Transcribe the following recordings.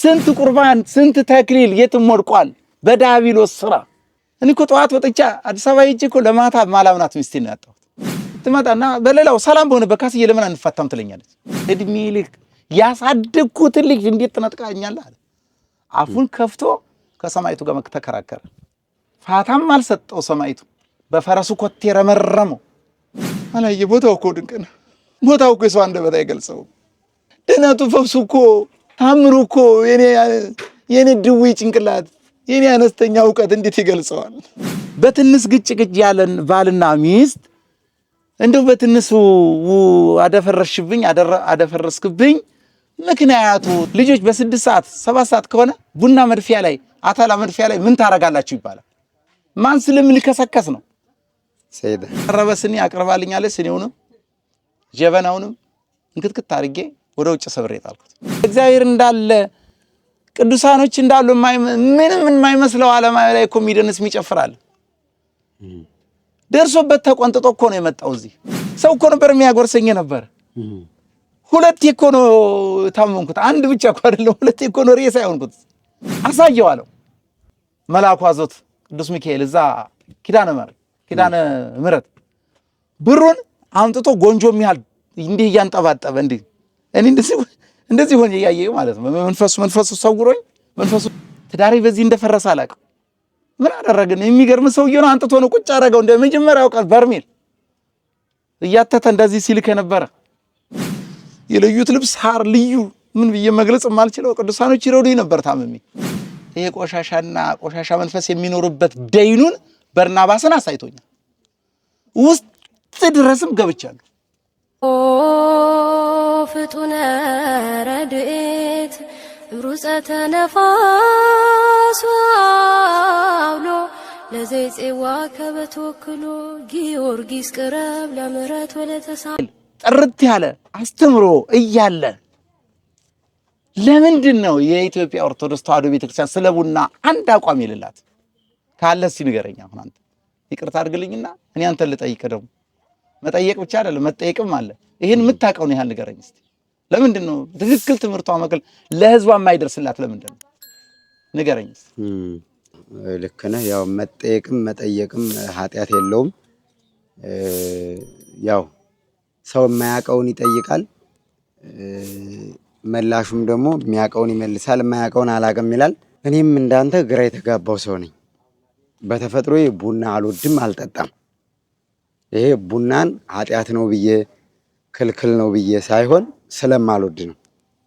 ስንት ቁርባን ስንት ተክሊል የትም ወድቋል በዳቢሎስ ስራ። እኔ እኮ ጠዋት ወጥቻ አዲስ አበባ ሄጄ እኮ ለማታ ማላምናት ሚስቴን ያጣሁት ትመጣና በሌላው ሰላም በሆነበት ካስዬ ለምን አንፋታም ትለኛለች። እድሜ ልክ ያሳደግኩት ልጅ እንዴት ትነጥቃኛለህ አለ። አፉን ከፍቶ ከሰማይቱ ጋር ተከራከረ። ፋታም አልሰጠው ሰማይቱ በፈረሱ ኮቴ ረመረመው። አላየ ቦታው እኮ ድንቅ ነው። ቦታው እኮ የሰው አንደበት አይገልጸውም። ድነቱ ፈውሱ እኮ ታምሩ እኮ የኔ ድውይ ጭንቅላት የኔ አነስተኛ ዕውቀት እንዴት ይገልጸዋል? በትንሽ ግጭግጭ ያለን ባልና ሚስት እንደው በትንሱ አደፈረሽብኝ አደፈረስክብኝ ምክንያቱ ልጆች በ6 ሰዓት 7 ሰዓት ከሆነ ቡና መድፊያ ላይ አታላ መድፊያ ላይ ምን ታረጋላችሁ ይባላል። ማን ስለምን ሊከሰከስ ነው? ሰይደ ረበስኒ አቅርባልኛለች። ስኒውንም ጀበናውንም እንክትክት አድርጌ ወደ ውጭ ሰብሬ ጣልኩት። እግዚአብሔር እንዳለ ቅዱሳኖች እንዳሉ ምንም የማይመስለው ዓለም ላይ እኮ የሚደንስ የሚጨፍራል። ደርሶበት ተቆንጥጦ እኮ ነው የመጣው። እዚህ ሰው እኮ ነበር የሚያጎርሰኝ ነበር። ሁለቴ እኮ ነው ታመምኩት። አንድ ብቻ እኮ አይደለም፣ ሁለቴ እኮ ነው ሬሳ ያሆንኩት። አሳየዋለሁ መልአኩ አዞት ቅዱስ ሚካኤል እዛ ኪዳነ ምሕረት ብሩን አምጥቶ ጎንጆ የሚያህል እንዲህ እያንጠባጠበ እንዲህ እኔ እንደዚህ ሆኜ እያየሁ ማለት ነው። መንፈሱ ሰውሮኝ መንፈሱ ትዳሬ በዚህ እንደፈረሰ አላውቅም። ምን አደረግን? የሚገርም ሰውዬ ነው። አንጥቶ ነው ቁጭ አደረገው። እንደ መጀመሪያው ቃል በርሜል እያተተ እንደዚህ ሲልክ የነበረ የለዩት ልብስ ሐር ልዩ ምን ብዬ መግለጽ የማልችለው ቅዱሳኖች ይረዱኝ ነበር ታምሜ። ይሄ ቆሻሻ መንፈስ የሚኖርበት ደይኑን በርናባስን አሳይቶኛል። ውስጥ ድረስም ገብቻለሁ። ፍጡነ ረድኤት ሩፀተ ነፋስ አውሎ ለዘይጼዋ ከበተወክሎ ጊዮርጊስ ቅረብ ለምሕረት ወለተሳል ጥርት ያለ አስተምሮ እያለ ለምንድን ነው የኢትዮጵያ ኦርቶዶክስ ተዋሕዶ ቤተክርስቲያን ስለ ቡና አንድ አቋም የሌላት? ካለስ ንገረኝ። አሁን አንተ ይቅርታ አድርግልኝና እኔ አንተን ልጠይቅ። ደግሞ መጠየቅ ብቻ አይደለም መጠየቅም አለ። ይሄን የምታውቀው ነው ያህል ንገረኝ እስቲ። ለምንድን ነው ትክክል ትምህርቷ መከል ለህዝቧ የማይደርስላት? ለምንድን ነው ንገረኝ እስቲ። ልክ ነህ። ያው መጠየቅም መጠየቅም ኃጢአት የለውም። ያው ሰው የማያውቀውን ይጠይቃል፣ መላሹም ደግሞ የሚያውቀውን ይመልሳል። የማያውቀውን አላውቅም ይላል። እኔም እንዳንተ ግራ የተጋባው ሰው ነኝ። በተፈጥሮ ቡና አልወድም፣ አልጠጣም። ይሄ ቡናን ኃጢአት ነው ብዬ ክልክል ነው ብዬ ሳይሆን ስለማልወድ ነው፣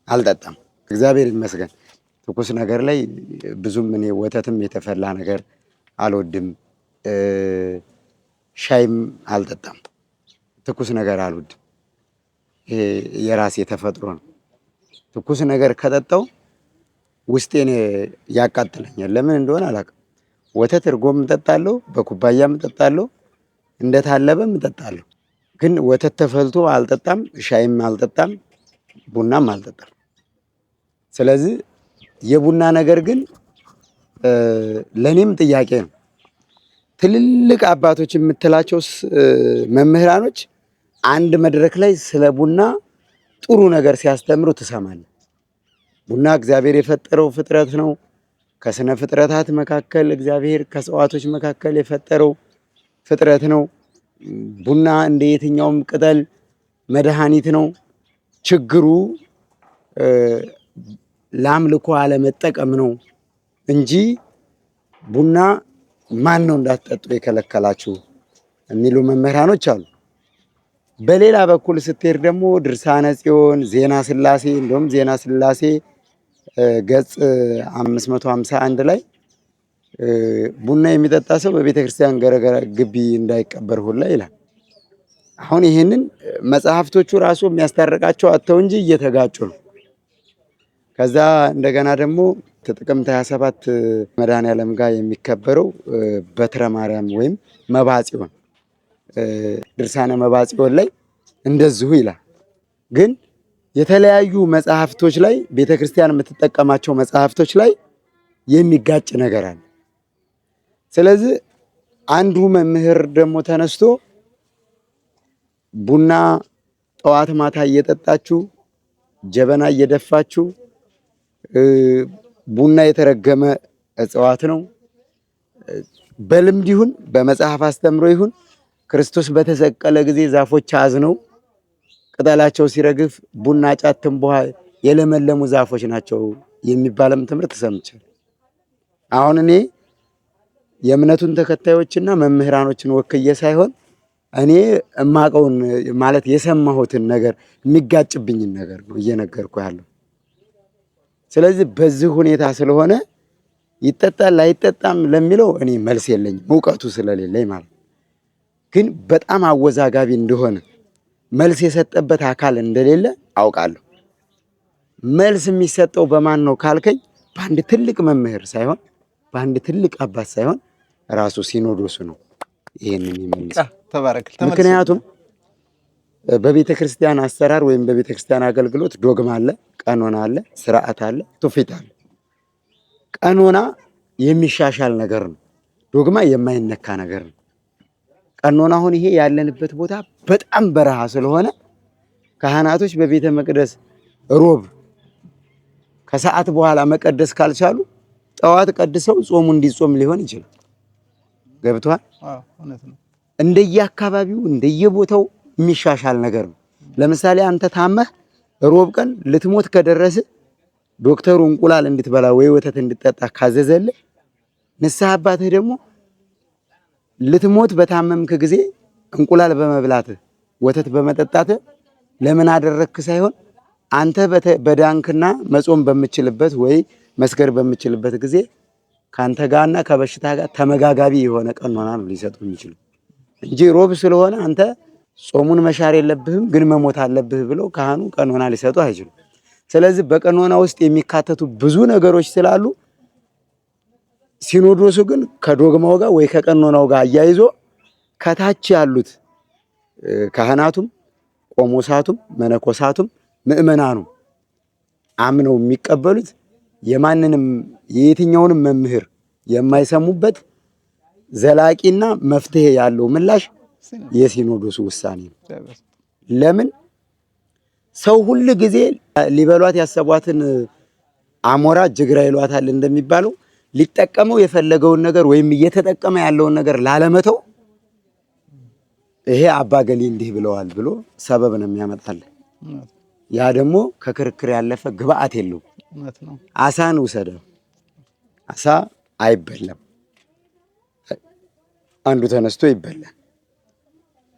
አልጠጣም። እግዚአብሔር ይመስገን። ትኩስ ነገር ላይ ብዙም እኔ ወተትም የተፈላ ነገር አልወድም፣ ሻይም አልጠጣም። ትኩስ ነገር አልወድም። ይሄ የራሴ ተፈጥሮ ነው። ትኩስ ነገር ከጠጣው ውስጤን ያቃጥለኛል። ለምን እንደሆነ አላውቅም። ወተት እርጎም እጠጣለሁ፣ በኩባያም እጠጣለሁ፣ እንደታለበም እጠጣለሁ። ግን ወተት ተፈልቶ አልጠጣም፣ ሻይም አልጠጣም፣ ቡናም አልጠጣም። ስለዚህ የቡና ነገር ግን ለኔም ጥያቄ ነው። ትልልቅ አባቶች የምትላቸው መምህራኖች አንድ መድረክ ላይ ስለ ቡና ጥሩ ነገር ሲያስተምሩ ትሰማለህ። ቡና እግዚአብሔር የፈጠረው ፍጥረት ነው። ከስነ ፍጥረታት መካከል እግዚአብሔር ከእጽዋቶች መካከል የፈጠረው ፍጥረት ነው። ቡና እንደ የትኛውም ቅጠል መድኃኒት ነው። ችግሩ ለአምልኮ አለመጠቀም ነው እንጂ ቡና ማን ነው እንዳትጠጡ የከለከላችሁ የሚሉ መምህራኖች አሉ። በሌላ በኩል ስትሄድ ደግሞ ድርሳነ ጽዮን፣ ዜና ስላሴ እንደውም ዜና ስላሴ ገጽ 551 ላይ ቡና የሚጠጣ ሰው በቤተ ክርስቲያን ገረገራ ግቢ እንዳይቀበር ሁላ ይላል። አሁን ይሄንን መጽሐፍቶቹ ራሱ የሚያስታርቃቸው አጥተው እንጂ እየተጋጩ ነው። ከዛ እንደገና ደግሞ ጥቅምት 27 መድኃኔዓለም ጋር የሚከበረው በትረ ማርያም ወይም መባጽዮን ድርሳነ መባጽዮን ላይ እንደዚሁ ይላል። ግን የተለያዩ መጽሐፍቶች ላይ ቤተክርስቲያን የምትጠቀማቸው መጽሐፍቶች ላይ የሚጋጭ ነገር አለ። ስለዚህ አንዱ መምህር ደግሞ ተነስቶ ቡና ጠዋት ማታ እየጠጣችሁ ጀበና እየደፋችሁ ቡና የተረገመ እጽዋት ነው። በልምድ ይሁን በመጽሐፍ አስተምሮ ይሁን ክርስቶስ በተሰቀለ ጊዜ ዛፎች አዝነው ቅጠላቸው ሲረግፍ ቡና ጫት ትንቧ የለመለሙ ዛፎች ናቸው የሚባልም ትምህርት ሰምቻለሁ። አሁን እኔ የእምነቱን ተከታዮችና መምህራኖችን ወክዬ ሳይሆን እኔ እማቀውን ማለት የሰማሁትን ነገር የሚጋጭብኝን ነገር ነው እየነገርኩ ያለው። ስለዚህ በዚህ ሁኔታ ስለሆነ ይጠጣል አይጠጣም ለሚለው እኔ መልስ የለኝም እውቀቱ ስለሌለኝ ማለት። ግን በጣም አወዛጋቢ እንደሆነ መልስ የሰጠበት አካል እንደሌለ አውቃለሁ። መልስ የሚሰጠው በማን ነው ካልከኝ በአንድ ትልቅ መምህር ሳይሆን በአንድ ትልቅ አባት ሳይሆን ራሱ ሲኖዶሱ ነው ይሄንን የሚመልሰው። ተባረክ። ምክንያቱም በቤተ ክርስቲያን አሰራር ወይም በቤተ ክርስቲያን አገልግሎት ዶግማ አለ፣ ቀኖና አለ፣ ስርዓት አለ፣ ትውፊት አለ። ቀኖና የሚሻሻል ነገር ነው። ዶግማ የማይነካ ነገር ነው። ቀኖና አሁን ይሄ ያለንበት ቦታ በጣም በረሃ ስለሆነ ካህናቶች በቤተ መቅደስ ሮብ ከሰዓት በኋላ መቀደስ ካልቻሉ ጠዋት ቀድሰው ጾሙ እንዲጾም ሊሆን ይችላል። ገብቷል? እንደየአካባቢው እንደየቦታው የሚሻሻል ነገር ነው። ለምሳሌ አንተ ታመህ ሮብ ቀን ልትሞት ከደረሰ ዶክተሩ እንቁላል እንድትበላ ወይ ወተት እንድትጠጣ ካዘዘልህ ንስሐ አባትህ ደግሞ ልትሞት በታመምክ ጊዜ እንቁላል በመብላትህ ወተት በመጠጣትህ ለምን አደረግክ ሳይሆን አንተ በዳንክና መጾም በምችልበት ወይ መስገድ በምችልበት ጊዜ ካንተ ጋርና ከበሽታ ጋር ተመጋጋቢ የሆነ ቀኖና ነው ሊሰጡ የሚችሉ እንጂ ሮብ ስለሆነ አንተ ጾሙን መሻር የለብህም ግን መሞት አለብህ ብለው ካህኑ ቀኖና ሊሰጡ አይችሉም። ስለዚህ በቀኖና ውስጥ የሚካተቱ ብዙ ነገሮች ስላሉ ሲኖዶሱ ግን ከዶግማው ጋር ወይ ከቀኖናው ጋር አያይዞ ከታች ያሉት ካህናቱም ቆሞሳቱም መነኮሳቱም ምእመናኑ አምነው የሚቀበሉት የማንንም የየትኛውንም መምህር የማይሰሙበት ዘላቂና መፍትሄ ያለው ምላሽ የሲኖዶሱ ውሳኔ ነው። ለምን ሰው ሁሉ ጊዜ ሊበሏት ያሰቧትን አሞራ ጅግራ ይሏታል እንደሚባለው ሊጠቀመው የፈለገውን ነገር ወይም እየተጠቀመ ያለውን ነገር ላለመተው ይሄ አባገሌ እንዲህ ብለዋል ብሎ ሰበብ ነው የሚያመጣልህ። ያ ደግሞ ከክርክር ያለፈ ግብአት የለው። አሳን ውሰደው፣ አሳ አይበላም። አንዱ ተነስቶ ይበላል።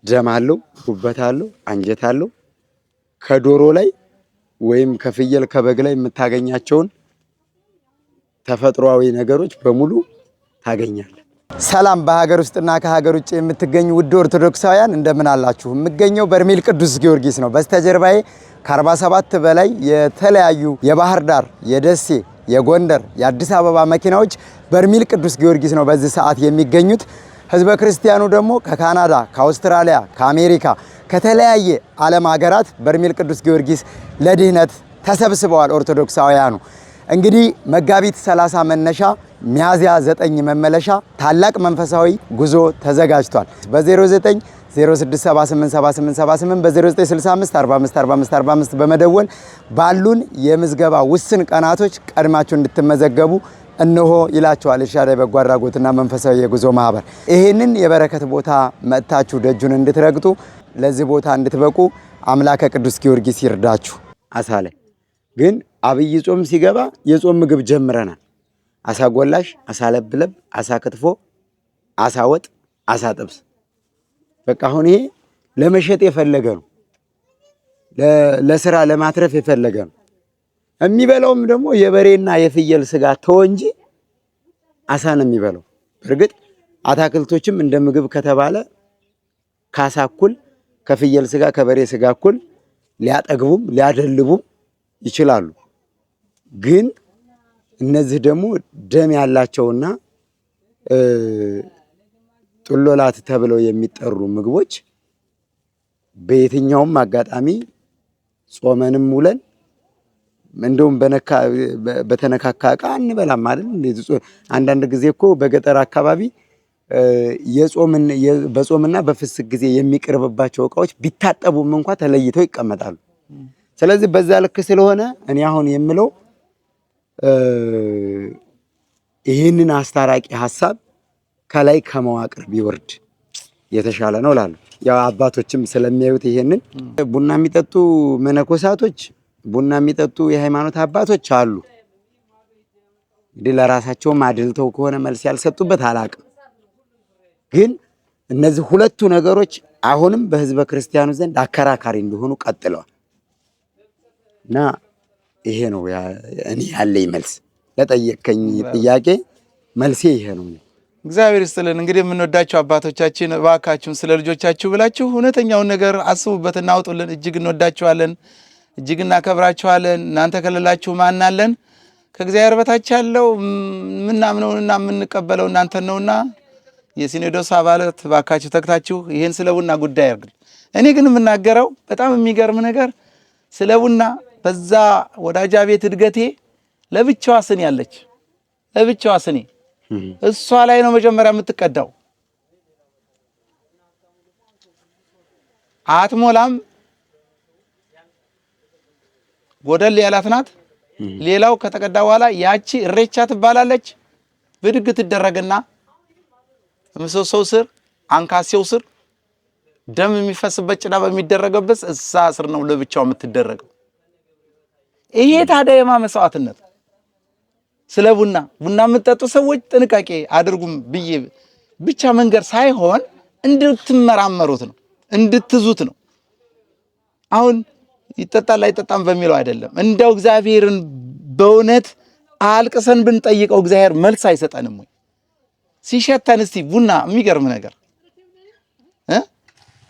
ደም አለው፣ ጉበት አለው፣ አንጀት አለው። ከዶሮ ላይ ወይም ከፍየል ከበግ ላይ የምታገኛቸውን ተፈጥሯዊ ነገሮች በሙሉ ታገኛለህ። ሰላም በሀገር ውስጥና ከሀገር ውጭ የምትገኙ ውድ ኦርቶዶክሳውያን እንደምን አላችሁ? የምገኘው በርሜል ቅዱስ ጊዮርጊስ ነው። በስተጀርባዬ ከ47 በላይ የተለያዩ የባህር ዳር፣ የደሴ፣ የጎንደር፣ የአዲስ አበባ መኪናዎች በርሜል ቅዱስ ጊዮርጊስ ነው በዚህ ሰዓት የሚገኙት። ህዝበ ክርስቲያኑ ደግሞ ከካናዳ፣ ከአውስትራሊያ፣ ከአሜሪካ ከተለያየ ዓለም ሀገራት በርሜል ቅዱስ ጊዮርጊስ ለድህነት ተሰብስበዋል። ኦርቶዶክሳውያኑ እንግዲህ መጋቢት 30 መነሻ ሚያዝያ 9 መመለሻ ታላቅ መንፈሳዊ ጉዞ ተዘጋጅቷል። በ09 06787878 በ0965 454545 በመደወል ባሉን የምዝገባ ውስን ቀናቶች ቀድማችሁ እንድትመዘገቡ እነሆ ይላችኋል ኤልሻዳይ በጎ አድራጎትና መንፈሳዊ የጉዞ ማህበር። ይሄንን የበረከት ቦታ መጥታችሁ ደጁን እንድትረግጡ ለዚህ ቦታ እንድትበቁ አምላከ ቅዱስ ጊዮርጊስ ይርዳችሁ። አሳ ላይ ግን አብይ ጾም ሲገባ የጾም ምግብ ጀምረናል። አሳ ጎላሽ፣ አሳ ለብለብ፣ አሳ ክትፎ፣ አሳ ወጥ፣ አሳ ጥብስ። በቃ አሁን ይሄ ለመሸጥ የፈለገ ነው፣ ለስራ ለማትረፍ የፈለገ ነው። የሚበላውም ደግሞ የበሬና የፍየል ስጋ ተወ እንጂ አሳ ነው የሚበላው። በእርግጥ አታክልቶችም እንደ ምግብ ከተባለ ከአሳ እኩል ከፍየል ስጋ ከበሬ ስጋ እኩል ሊያጠግቡም ሊያደልቡም ይችላሉ። ግን እነዚህ ደግሞ ደም ያላቸውና ጡሎላት ተብለው የሚጠሩ ምግቦች በየትኛውም አጋጣሚ ጾመንም ውለን እንደውም በተነካካ ዕቃ እንበላም አይደል? አንዳንድ ጊዜ እኮ በገጠር አካባቢ በጾምና በፍስክ ጊዜ የሚቀርብባቸው ዕቃዎች ቢታጠቡም እንኳን ተለይተው ይቀመጣሉ። ስለዚህ በዛ ልክ ስለሆነ እኔ አሁን የምለው ይህንን አስታራቂ ሐሳብ ከላይ ከመዋቅር ቢወርድ የተሻለ ነው እላለሁ። ያው አባቶችም ስለሚያዩት ይሄንን ቡና የሚጠጡ መነኮሳቶች፣ ቡና የሚጠጡ የሃይማኖት አባቶች አሉ። እንግዲህ ለራሳቸውም አድልተው ከሆነ መልስ ያልሰጡበት አላቅም። ግን እነዚህ ሁለቱ ነገሮች አሁንም በህዝበ ክርስቲያኑ ዘንድ አከራካሪ እንደሆኑ ቀጥለዋል እና ይሄ ነው እኔ ያለኝ መልስ። ለጠየቀኝ ጥያቄ መልሴ ይሄ ነው። እግዚአብሔር ይስጥልን። እንግዲህ የምንወዳቸው አባቶቻችን እባካችሁን ስለ ልጆቻችሁ ብላችሁ እውነተኛውን ነገር አስቡበትና አውጡልን። እጅግ እንወዳችኋለን፣ እጅግ እናከብራችኋለን። እናንተ ከሌላችሁ ማን አለን? ከእግዚአብሔር በታች ያለው ምናምነውንና የምንቀበለው እናንተን ነውና የሲኖዶስ አባላት እባካችሁ ተግታችሁ ይህን ስለ ቡና ጉዳይ ያርግል። እኔ ግን የምናገረው በጣም የሚገርም ነገር ስለ ቡና በዛ ወዳጃ ቤት እድገቴ ለብቻዋ ስኒ ያለች ለብቻዋ ስኒ እሷ ላይ ነው መጀመሪያ የምትቀዳው። አትሞላም፣ ጎደል ያላት ናት። ሌላው ከተቀዳ በኋላ ያቺ እሬቻ ትባላለች። ብድግ ትደረግና ምሰሶው ስር አንካሴው ስር ደም የሚፈስበት ጭዳ በሚደረገበት እዛ ስር ነው ለብቻው የምትደረገው። ይሄ ታዲያ የማመስዋዕትነት ስለ ቡና የምትጠጡ ሰዎች ጥንቃቄ አድርጉም ብዬ ብቻ መንገር ሳይሆን እንድትመራመሩት ነው፣ እንድትዙት ነው። አሁን ይጠጣል አይጠጣም በሚለው አይደለም። እንደው እግዚአብሔርን በእውነት አልቅሰን ብንጠይቀው እግዚአብሔር መልስ አይሰጠንም ወይ? ሲሸተን እስቲ ቡና የሚገርም ነገር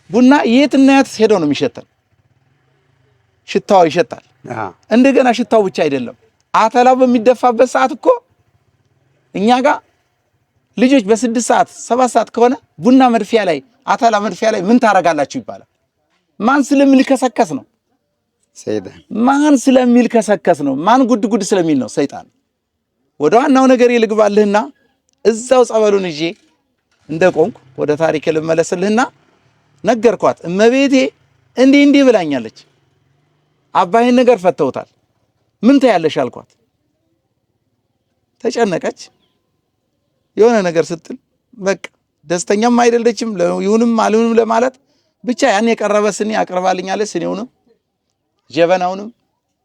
ቡና የትና የት ሄዶ ነው የሚሸተን? ሽታው ይሸታል። እንደገና ሽታው ብቻ አይደለም፣ አተላው በሚደፋበት ሰዓት እኮ እኛ ጋር ልጆች በ6 ሰዓት 7 ሰዓት ከሆነ ቡና መድፊያ ላይ አተላ መድፊያ ላይ ምን ታረጋላችሁ ይባላል። ማን ስለሚልከሰከስ ነው? ሰይጣን። ማን ስለሚልከሰከስ ነው? ማን ጉድ ጉድ ስለሚል ነው? ሰይጣን። ወደ ዋናው ነገር ይልግባልህና እዛው ጸበሉን ይዤ እንደቆምኩ ወደ ታሪክ ልመለስልህና ነገርኳት። እመቤቴ እንዲህ ብላኛለች። አባይን ነገር ፈተውታል፣ ምን ታያለሽ አልኳት። ተጨነቀች። የሆነ ነገር ስትል በቃ ደስተኛም አይደለችም። ይሁንም አልሁንም ለማለት ብቻ ያን የቀረበ ስኒ አቅርባልኛለች። ስኒውንም ጀበናውንም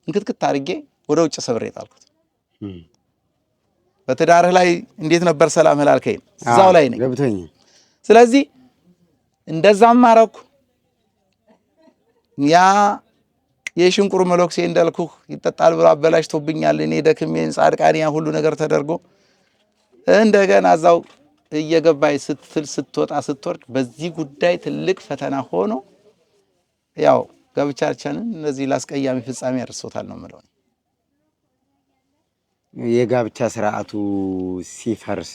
እንክትክት አድርጌ ወደ ውጭ ሰብሬ ጣልኩት። በትዳርህ ላይ እንዴት ነበር ሰላም ላልከኝ እዛው ላይ ነኝ። ስለዚህ እንደዛም ማረኩ። ያ የሽንቁር መሎክሴ እንዳልኩህ ይጠጣል ብሎ አበላሽቶብኛል። እኔ ደክሜን ጻድቃን ያ ሁሉ ነገር ተደርጎ እንደገና እዛው እየገባይ ስትወጣ ስትወርድ በዚህ ጉዳይ ትልቅ ፈተና ሆኖ ያው ጋብቻችንን እነዚህ ላስቀያሚ ፍጻሜ ያደርሶታል ነው የምለው። የጋብቻ ስርዓቱ ሲፈርስ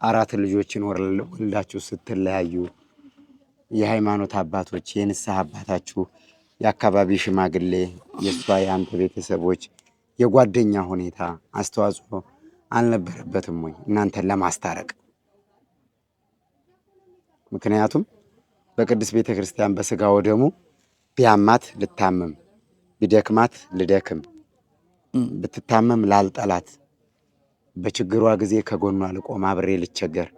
4 ልጆችን ወልዳችሁ ስትለያዩ የሃይማኖት አባቶች፣ የንስሐ አባታችሁ፣ የአካባቢ ሽማግሌ፣ የሷ የአንተ ቤተሰቦች፣ የጓደኛ ሁኔታ አስተዋጽኦ አልነበረበትም ወይ እናንተን ለማስታረቅ? ምክንያቱም በቅድስት ቤተክርስቲያን በስጋ ወደሙ ቢያማት ልታመም፣ ቢደክማት ልደክም፣ ብትታመም ላልጠላት፣ በችግሯ ጊዜ ከጎኗ ልቆም አብሬ ልቸገር፣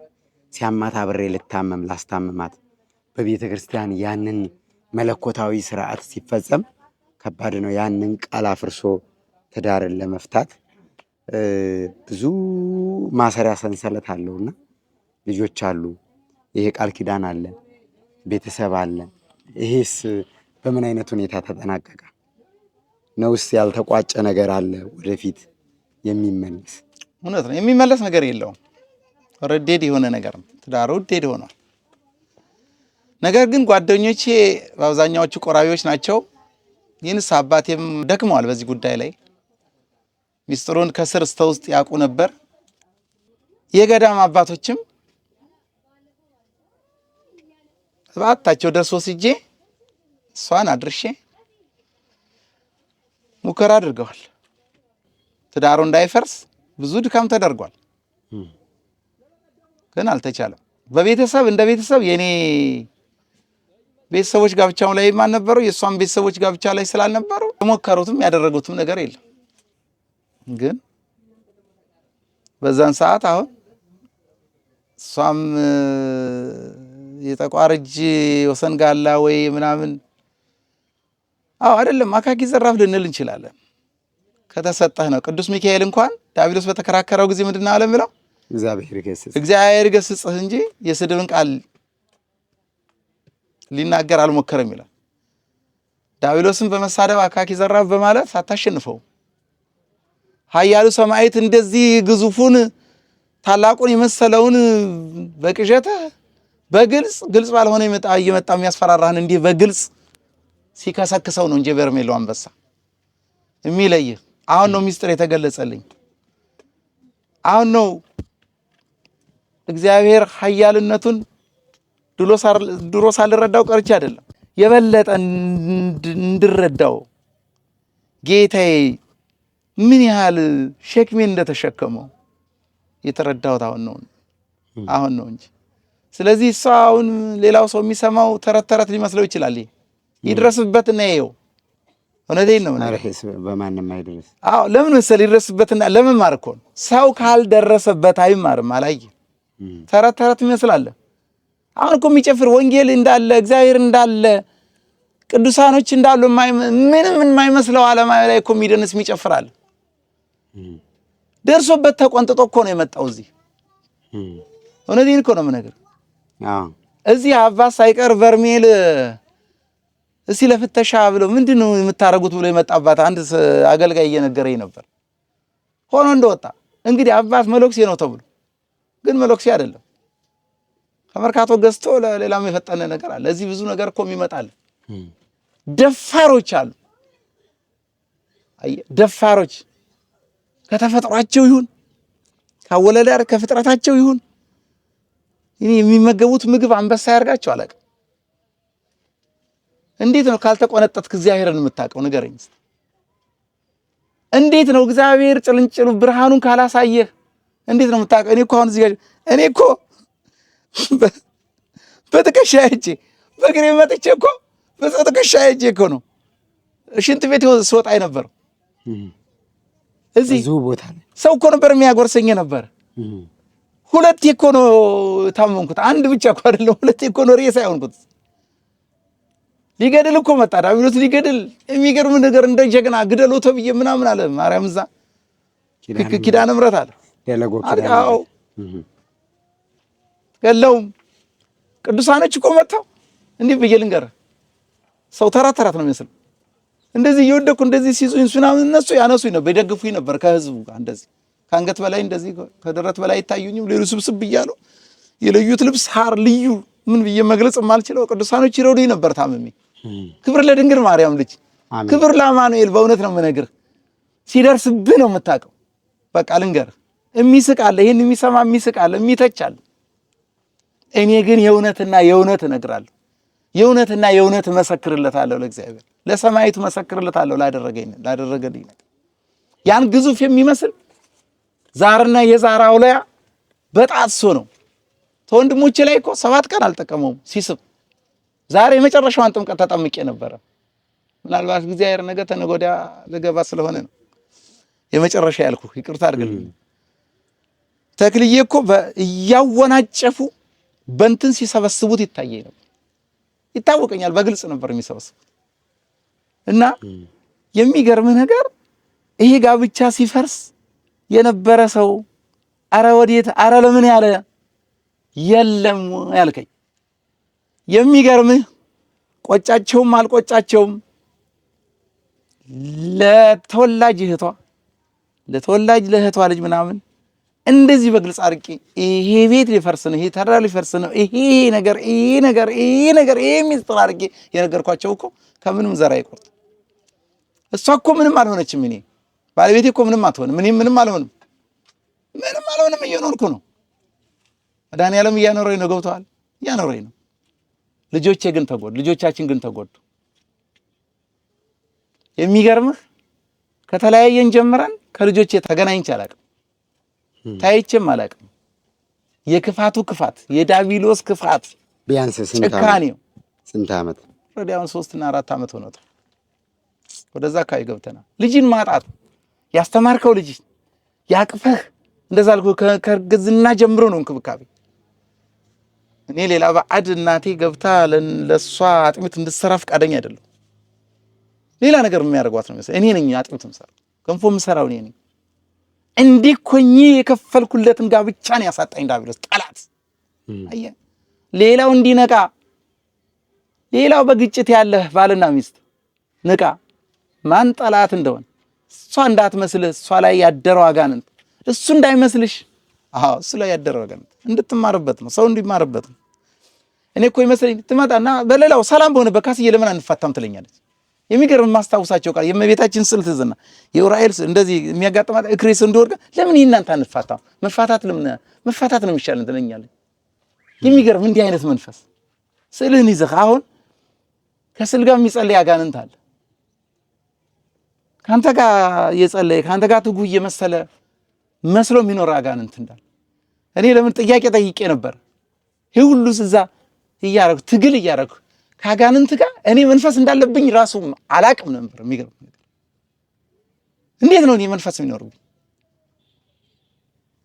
ሲያማት አብሬ ልታመም ላስታምማት። በቤተ ክርስቲያን ያንን መለኮታዊ ስርዓት ሲፈጸም ከባድ ነው። ያንን ቃል አፍርሶ ትዳርን ለመፍታት ብዙ ማሰሪያ ሰንሰለት አለውና ልጆች አሉ፣ ይሄ ቃል ኪዳን አለ፣ ቤተሰብ አለ። ይሄስ በምን አይነት ሁኔታ ተጠናቀቀ? ነውስ ያልተቋጨ ነገር አለ ወደፊት የሚመለስ? እውነት ነው፣ የሚመለስ ነገር የለውም። ሬዴድ የሆነ ነገር ነው። ትዳሩ ዴድ ሆኗል። ነገር ግን ጓደኞቼ በአብዛኛዎቹ ቆራቢዎች ናቸው። የንስሐ አባቴም ደክመዋል በዚህ ጉዳይ ላይ። ሚስጥሩን ከስር እስከ ውስጥ ያውቁ ነበር። የገዳም አባቶችም እባታቸው ደርሶ ሲጄ እሷን አድርሼ ሙከራ አድርገዋል። ትዳሩ እንዳይፈርስ ብዙ ድካም ተደርጓል፣ ግን አልተቻለም። በቤተሰብ እንደ ቤተሰብ የኔ ቤተሰቦች ጋብቻው ላይ ማን ነበሩ? የሷም ቤተሰቦች ጋብቻ ላይ ስላልነበሩ የሞከሩትም ያደረጉትም ነገር የለም። ግን በዛን ሰዓት አሁን እሷም የተቋረጅ ወሰን ጋላ ወይ ምናምን አይደለም አካኪ ዘራፍ ልንል እንችላለን። ከተሰጠህ ነው። ቅዱስ ሚካኤል እንኳን ዲያብሎስ በተከራከረው ጊዜ ምንድን ነው አለ የሚለው? እግዚአብሔር ይገስጽህ እንጂ የስድብን ቃል ሊናገር አልሞከረም ይላል። ዲያብሎስን በመሳደብ አካኪ ዘራፍ በማለት ሳታሸንፈው ኃያሉ ሰማዕት እንደዚህ ግዙፉን ታላቁን የመሰለውን በቅዠትህ በግልጽ ባልሆነ እየመጣ የሚያስፈራራህን እንዲህ በግልጽ ሲከሰክሰው ነው እንጂ በርሜሎ አንበሳ የሚለይህ። አሁን ነው ሚስጥር የተገለጸልኝ። አሁን ነው እግዚአብሔር ኃያልነቱን ድሮ ሳልረዳው ቀርቼ አይደለም፣ የበለጠ እንድረዳው ጌታዬ ምን ያህል ሸክሜን እንደተሸከመው የተረዳሁት አሁን ነው እንጂ። ስለዚህ እሷ አሁን ሌላው ሰው የሚሰማው ተረት ሊመስለው ይችላል። ይድረስበትና ይኸው እውነቴን ነው። በማንም አይደረስ። ለምን መሰለህ ይድረስበትና ለምን ማርኮ ነው። ሰው ካልደረሰበት አይማርም። አላየህ ተረት ይመስላል። አሁን እኮ የሚጨፍር ወንጌል እንዳለ እግዚአብሔር እንዳለ ቅዱሳኖች እንዳሉ ምንም የማይመስለው ዓለማዊ ላይ እኮ የሚደንስ የሚጨፍራል። ደርሶበት ተቆንጥጦ እኮ ነው የመጣው እዚህ። እውነቴን እኮ ነው የምነግርህ። እዚህ አባት ሳይቀር በርሜል እስቲ ለፍተሻ ብለው ምንድን ነው የምታረጉት ብሎ የመጣባት አንድ አገልጋይ እየነገረኝ ነበር። ሆኖ እንደወጣ እንግዲህ አባት መሎክሴ ነው ተብሎ ግን መሎክሴ አይደለም። ከመርካቶ ገዝቶ ለሌላም የፈጠነ ነገር አለ። እዚህ ብዙ ነገር እኮ የሚመጣል። ደፋሮች አሉ። ደፋሮች ከተፈጥሯቸው ይሁን ካወለዳር ከፍጥረታቸው ይሁን የሚመገቡት ምግብ አንበሳ ያርጋቸው አላውቅም። እንዴት ነው ካልተቆነጠጥክ እግዚአብሔርን የምታውቀው? ንገረኝ። እንዴት ነው እግዚአብሔር ጭልንጭሉ ብርሃኑን ካላሳየህ እንዴት ነው የምታውቀው? እኔ እኮ በትከሻ ሄጄ በእግሬ መጥቼ እኮ በትከሻ ሄጄ እኮ ነው ሽንት ቤት ስወጣ ነበር። እዚህ ቦታ ሰው እኮ ነበር የሚያጎርሰኝ ነበር። ሁለቴ እኮ ነው ታመምኩት። አንድ ብቻ እኮ አይደለም፣ ሁለቴ እኮ ነው ሬሳ ያሆንኩት። ሊገድል እኮ መጣ ዲያብሎስ ሊገድል። የሚገርም ነገር እንደ ጀግና ግደለው ተብዬ ምናምን አለ ማርያም እዛ ኪዳነ ምሕረት አለ አዎ ገለውም ቅዱሳኖች እኮ መጣው። እንዲህ ብዬ ልንገርህ ሰው ተረት ነው የሚመስል። እንደዚህ እየወደኩ እንደዚህ ሲዙኝ ምናምን እነሱ ያነሱኝ ነበር፣ ይደግፉኝ ነበር ከህዝቡ ጋር እንደዚህ ከአንገት በላይ እንደዚህ ከደረት በላይ ይታዩኝም። ሌሉ ስብስብ ብያለሁ። የለዩት ልብስ ሐር ልዩ ምን ብዬ መግለጽ የማልችለው ቅዱሳኖች ይረዱኝ ነበር ታምሜ። ክብር ለድንግል ማርያም ልጅ፣ ክብር ለአማኑኤል። በእውነት ነው የምነግርህ፣ ሲደርስብህ ነው የምታውቀው። በቃ ልንገርህ፣ የሚስቅ አለ፣ ይሄን የሚሰማ የሚስቅ አለ፣ የሚተች አለ። እኔ ግን የእውነትና የእውነት እነግራለሁ፣ የእውነትና የእውነት እመሰክርለታለሁ ለእግዚአብሔር፣ ለሰማይቱ እመሰክርለታለሁ ላደረገልኝ ነገር። ያን ግዙፍ የሚመስል ዛርና የዛር አውለያ በጣሶ ነው። ተወንድሞቼ ላይ እኮ 7 ቀን አልጠቀመውም ሲስብ። ዛሬ የመጨረሻዋን ጥምቀት ተጠምቄ ነበረ። ምናልባት እግዚአብሔር ነገ ተነገ ወዲያ ልገባ ስለሆነ ነው የመጨረሻ ያልኩ። ይቅርታ አድርግልኝ። ተክልዬ እኮ እያወናጨፉ በእንትን ሲሰበስቡት ይታየኝ ነበር፣ ይታወቀኛል። በግልጽ ነበር የሚሰበስቡት። እና የሚገርምህ ነገር ይሄ ጋብቻ ሲፈርስ የነበረ ሰው አረ ወዴት አረ ለምን ያለ የለም ያልከኝ። የሚገርምህ ቆጫቸውም አልቆጫቸውም ለተወላጅ ለእህቷ ልጅ ምናምን እንደዚህ በግልጽ አርቄ ይሄ ቤት ሊፈርስ ነው፣ ይሄ ተራ ሊፈርስ ነው፣ ይሄ ነገር ሚስጥር አርቄ የነገርኳቸው እኮ ከምንም ዘራ ይቆርጥ። እሷ እኮ ምንም አልሆነችም። እኔ ባለቤቴ እኮ ምንም አትሆንም። እኔም ምንም አልሆንም እየኖርኩ ነው። መድኃኒዓለም እያኖረኝ ነው። ገብቶሃል? እያኖረኝ ነው። ልጆቻችን ግን ተጎዱ። የሚገርምህ ከተለያየን ጀምረን ከልጆቼ ተገናኝቼ አላውቅም፣ ታይቼም አላውቅም። የክፋቱ ክፋት፣ የዳቢሎስ ክፋት ቢያንስ ጭካኔው ስንት ዓመት ወዲያውን 3 እና 4 ዓመት ሆኖታል። ወደዛ አካባቢ ገብተናል። ልጅን ማጣት ያስተማርከው ልጅ ያቅፈህ እንደዛ አልኩ። ከእርግዝና ጀምሮ ነው እንክብካቤ። እኔ ሌላ ባዕድ እናቴ ገብታ ለሷ አጥሚት እንድትሰራ ፈቃደኛ አይደለም። ሌላ ነገር የሚያደርጓት ነው መሰለኝ። እኔ ነኝ አጥሚት የምሰራው፣ ገንፎ የምሰራው እኔ ነኝ። እንዲህ ኮኝ የከፈልኩለትን ጋብቻ ነው ያሳጣኝ ዲያብሎስ ጠላት። አየህ ሌላው እንዲነቃ፣ ሌላው በግጭት ያለ ባልና ሚስት ንቃ፣ ማን ጠላት እንደሆነ እሷ እንዳትመስልህ፣ እሷ ላይ ያደረው አጋንንት እሱ እንዳይመስልሽ። አዎ እሱ ላይ ያደረው አጋንንት እንድትማርበት ነው፣ ሰው እንዲማርበት ነው። እኔ እኮ ይመስለኝ ትመጣና በሌላው ሰላም በሆነበት ካስዬ ለምን አንፋታም ትለኛለች። የሚገርም ማስታወሳቸው ቃል የእመቤታችን ስዕል ትዝና የኡራኤል እንደዚህ የሚያጋጥማት እክሬስ እንደወርቀ ለምን እናንተ አንፋታም? መፋታት ነው የሚሻለን ትለኛለች። የሚገርም እንዲህ አይነት መንፈስ ስዕልህን ይዘህ አሁን ከስዕል ጋር የሚጸልይ አጋንንት አለ። ካንተ ጋር የጸለየ ካንተ ጋር ትጉ እየመሰለ መስሎ የሚኖር አጋንንት እንዳለ እኔ ለምን ጥያቄ ጠይቄ ነበር። ይሄ ሁሉ እዛ እያረኩ ትግል እያረኩ ከአጋንንት ጋር እኔ መንፈስ እንዳለብኝ ራሱ አላቅም ነበር። የሚገርም ነገር እንዴት ነው እኔ መንፈስ የሚኖርብኝ?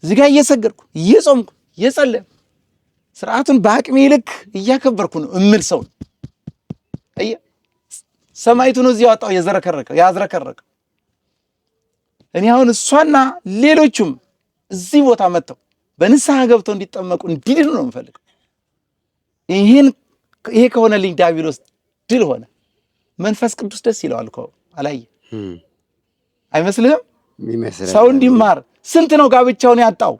እዚህ ጋር እየሰገድኩ እየጾምኩ እየጸለይኩ ስርዓቱን በአቅሜ ልክ እያከበርኩ ነው እምል ሰው አየህ። ሰማይቱ ነው እዚህ ያወጣው ያዝረከረከ። እኔ አሁን እሷና ሌሎቹም እዚህ ቦታ መጥተው በንስሐ ገብተው እንዲጠመቁ እንዲድኑ ነው የምፈልገው። ይሄ ከሆነልኝ ዲያብሎስ ድል ሆነ። መንፈስ ቅዱስ ደስ ይለዋል እኮ አላየህ አይመስልህም? ሰው እንዲማር ስንት ነው ጋብቻውን ያጣው?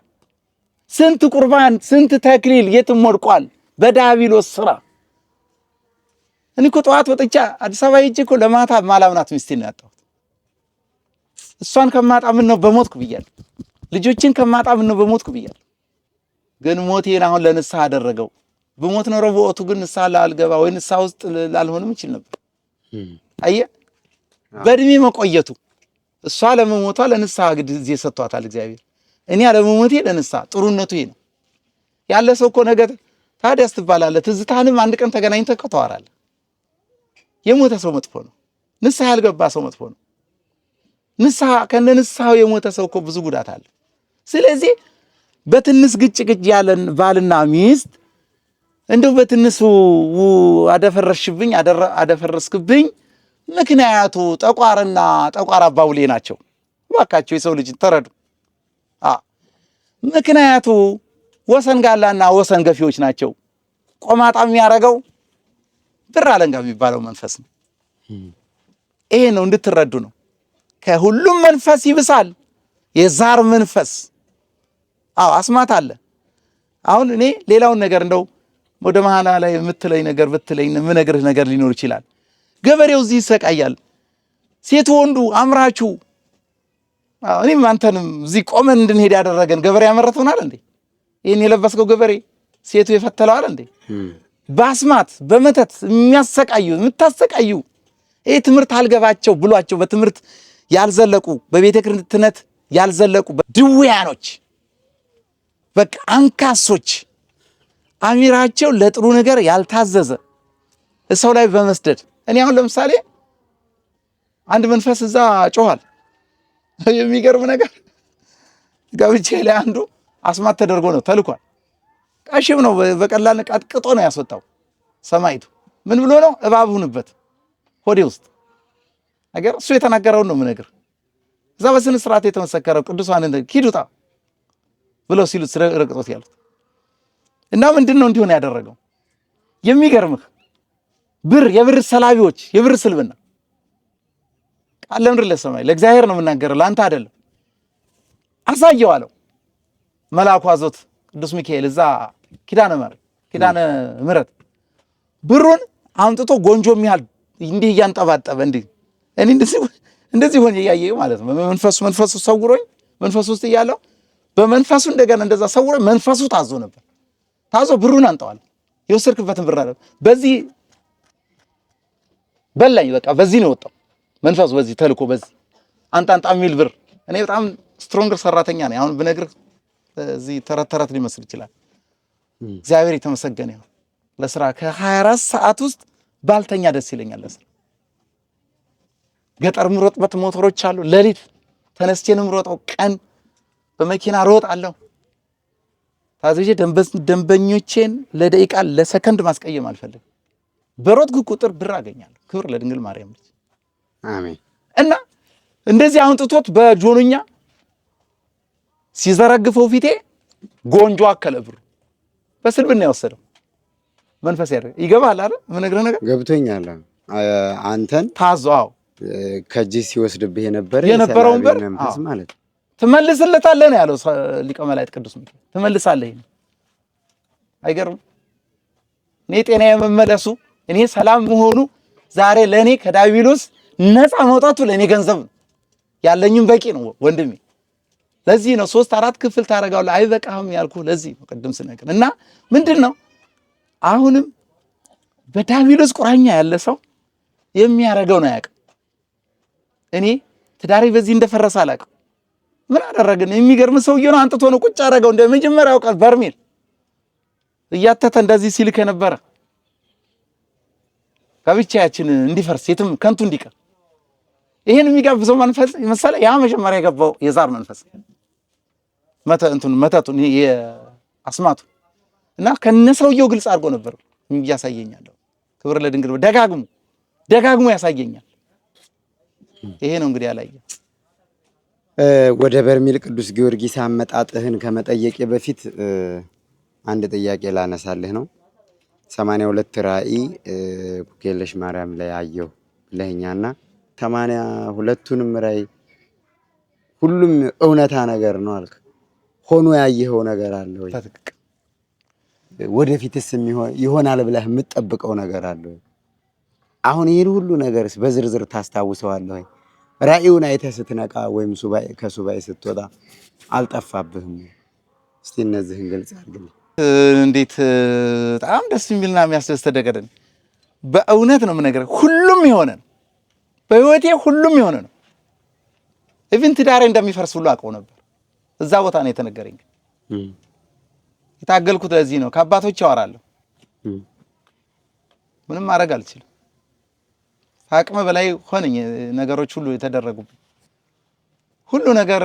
ስንት ቁርባን ስንት ተክሊል የትም ወድቋል በዲያብሎስ ስራ። እኔ እኮ ጠዋት ወጥቻ አዲስ አበባ ሄጄ እኮ ለማታ ማላምናት ሚስቴን ነው ያጣሁት። እሷን ከማጣ ምን ነው በሞትኩ ብያለሁ። ልጆችን ከማጣ ምን ነው በሞትኩ ብያለሁ። ግን ሞቴን አሁን ለንስሐ አደረገው። በሞት ነው ረቦቱ ግን ንስሐ ላልገባ ወይ ንስሐ ውስጥ ላልሆንም ይችል ነበር። አየህ በእድሜ መቆየቱ እሷ ለመሞቷ ለንስሐ ጊዜ ሰጥቷታል እግዚአብሔር። እኔ ለመሞቴ ለንስሐ ጥሩነቱ ይሄ ነው። ያለ ሰው እኮ ነገ ታዲያስ ትባላለህ። ትዝታንም አንድ ቀን ተገናኝተህ ታወራለህ። የሞተ ሰው መጥፎ ነው። ንስሐ ያልገባ ሰው መጥፎ ነው። ንስሐ ከነ ንስሐው የሞተ ሰው እኮ ብዙ ጉዳት አለ። ስለዚህ በትንሽ ግጭግጭ ያለን ባልና ሚስት እንደው በትንሹ አደፈረሽብኝ አደፈረስክብኝ ምክንያቱ ጠቋርና ጠቋር አባውሌ ናቸው። እባካችሁ የሰው ልጅ ተረዱ። ምክንያቱ ወሰን ጋላና ወሰን ገፊዎች ናቸው። ቆማጣ የሚያደርገው ብር አለንጋ የሚባለው መንፈስ ነው። ይሄ ነው እንድትረዱ ነው። ከሁሉም መንፈስ ይብሳል የዛር መንፈስ። አስማት አለ። አሁን እኔ ሌላውን ነገር እንደው ወደ መሃላ ላይ የምትለኝ ነገር ብትለኝ ምነግርህ ነገር ሊኖር ይችላል። ገበሬው እዚህ ይሰቃያል። ሴት ወንዱ አምራቹ እኔም አንተንም እዚህ ቆመን እንድንሄድ ያደረገን ገበሬ ያመረተውናል እንዴ? ይሄን የለበስከው ገበሬ ሴቱ የፈተለዋል እንዴ? በአስማት በመተት የምታሰቃዩ ይሄ ትምህርት አልገባቸው ብሏቸው በትምህርት ያልዘለቁ በቤተ ክርስቲያነት ያልዘለቁ ድውያኖች በቃ አንካሶች አሚራቸው ለጥሩ ነገር ያልታዘዘ ሰው ላይ በመስደድ እኔ አሁን ለምሳሌ አንድ መንፈስ እዛ ጮኋል። የሚገርም ነገር ጋብቼ ላይ አንዱ አስማት ተደርጎ ነው ተልኳል። ቃሽም ነው በቀላል ቀጥቅጦ ነው ያስወጣው። ሰማይቱ ምን ብሎ ነው እባብ ሁንበት ሆዴ ውስጥ ነገር እሱ የተናገረውን ነው የምነግር። እዛ በስነ ስርዓት የተመሰከረው ቅዱሳን ኪዱታ ብለው ሲሉት ረግጦት ያሉት እና ምንድን ነው እንዲሆን ያደረገው? የሚገርምህ የብር ሰላቢዎች የብር ስልብና ቃል ለምድር ለሰማይ ለእግዚአብሔር ነው የምናገረው ለአንተ አይደለም። አሳየው አለው መልአኩ አዞት ቅዱስ ሚካኤል እዛ ኪዳነ ምሕረት ብሩን አምጥቶ ጎንጆ የሚያህል እንዲህ እያንጠባጠበ እኔ እንደዚህ ሆኜ እያየሁ ማለት ነው። መንፈሱ ሰውሮኝ መንፈሱ ውስጥ እያለው በመንፈሱ እንደገና እንደዛ ሰውሮኝ መንፈሱ ታዞ ነበር። ታዞ ብሩን አንጠዋል። የወሰድክበትን ብር አለ በዚህ በላኝ። በቃ በዚህ ነው ወጣው መንፈሱ በዚህ ተልኮ በዚህ አንጣንጣ የሚል ብር። እኔ በጣም ስትሮንገር ሰራተኛ ነኝ። አሁን ብነግርህ እዚህ ተረት ሊመስል ይችላል። እግዚአብሔር የተመሰገነ ይሁን። ለስራ ከ24 ሰዓት ውስጥ ባልተኛ ደስ ይለኛል። ለስራ ገጠር ምሮጥበት ሞተሮች አሉ። ሌሊት ተነስቼ ነው ምሮጠው። ቀን በመኪና ሮጣለሁ። ታዝዤ ደንበኞቼን ለደቂቃ ለሰከንድ ማስቀየም አልፈልግም። በሮጥኩ ቁጥር ብር አገኛለሁ። ክብር ለድንግል ማርያም ልጅ አሜን። እና እንደዚህ አውጥቶት በጆንኛ ሲዘረግፈው ፊቴ ጎንጆ አከለ ብሩ በስልብና የወሰደው መንፈስ ያደርግ ይገባል አይደል? ምን ነገር ገብቶኛል። አንተን ታዟው ከዚህ ሲወስድብህ የነበረውን ብር መንፈስ ማለት ትመልስለታለህ ነው ያለው ሊቀ መላእክት ቅዱስ ሚካኤል። ትመልሳለህ። አይገርም? እኔ ጤናዬ መመለሱ እኔ ሰላም መሆኑ ዛሬ ለኔ ከዳቢሎስ ነፃ መውጣቱ ለኔ ገንዘብ ነው። ያለኝም በቂ ነው ወንድሜ። ለዚህ ነው 3-4 ክፍል ታረጋለህ አይበቃህም ያልኩህ። ለዚህ ነው ቅድም ስነግር እና ምንድነው አሁንም በዳቢሎስ ቁራኛ ያለ ሰው የሚያረጋው ነው ያውቅ። እኔ ትዳሬ በዚህ እንደፈረሰ አላውቅም። ምን አደረግን? የሚገርም ሰውዬው ነው አንጥቶ ነው ቁጭ አደረገው። እንደ መጀመሪያው ቀን በርሜል እያተተ እንደዚህ ሲልክ የነበረ ጋብቻችን እንዲፈርስ የትም ከንቱ እንዲቀር ይሄን የሚጋብዘው መንፈስ መሰለ ያ መጀመሪያ የገባው የዛር መንፈስ መተቱን የአስማቱ እና ከነሰውየው ግልጽ አድርጎ ነበር ያሳየኛል። ክብር ለድንግል ደጋግሞ ያሳየኛል። ይሄ ነው እንግዲህ ያላየ። ወደ በርሜል ቅዱስ ጊዮርጊስ አመጣጥህን ከመጠየቄ በፊት አንድ ጥያቄ ላነሳልህ ነው። 82 ራእይ ኩክየለሽ ማርያም ላይ አየሁ ብለኸኛና 82ቱንም ራእይ ሁሉም እውነታ ነገር ነው አልክ። ሆኖ ያየኸው ነገር አለ ወይ? ወደፊትስ ይሆናል ብለህ የምትጠብቀው ነገር አለ ወይ? አሁን ይሄን ሁሉ ነገርስ በዝርዝር ታስታውሰዋለህ ወይ? ራእዩን አይተህ ስትነቃ ወይም ከሱባኤ ስትወጣ አልጠፋብህም? እስቲ እነዚህን ግልጽ አድርግልኝ። እንዴት በጣም ደስ የሚልና የሚያስደስት ነገር ነው። በእውነት ነው የምነግርህ። ሁሉም የሆነ ነው በህይወቴ፣ ሁሉም የሆነ ነው። ኢቭን ትዳሬ እንደሚፈርስ ሁሉ አውቀው ነበር። እዛ ቦታ ነው የተነገረኝ። የታገልኩት ለዚህ ነው። ከአባቶች ያወራለሁ። ምንም ማድረግ አልችልም። አቅም በላይ ሆነኝ። ነገሮች ሁሉ የተደረጉብኝ ሁሉ ነገር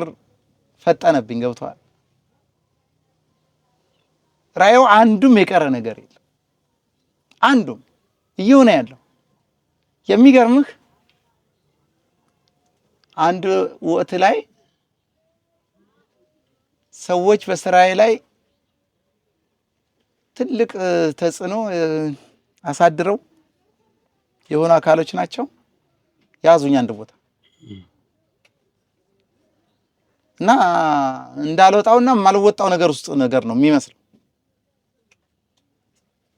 ፈጠነብኝ። ገብቷል። ራእዩ አንዱም የቀረ ነገር የለም። አንዱም እየሆነ ያለው የሚገርምህ አንድ ወቅት ላይ ሰዎች በስራዬ ላይ ትልቅ ተጽዕኖ አሳድረው የሆኑ አካሎች ናቸው ያዙኝ አንድ ቦታ እና እንዳልወጣውና የማልወጣው ነገር ውስጥ ነገር ነው የሚመስለው።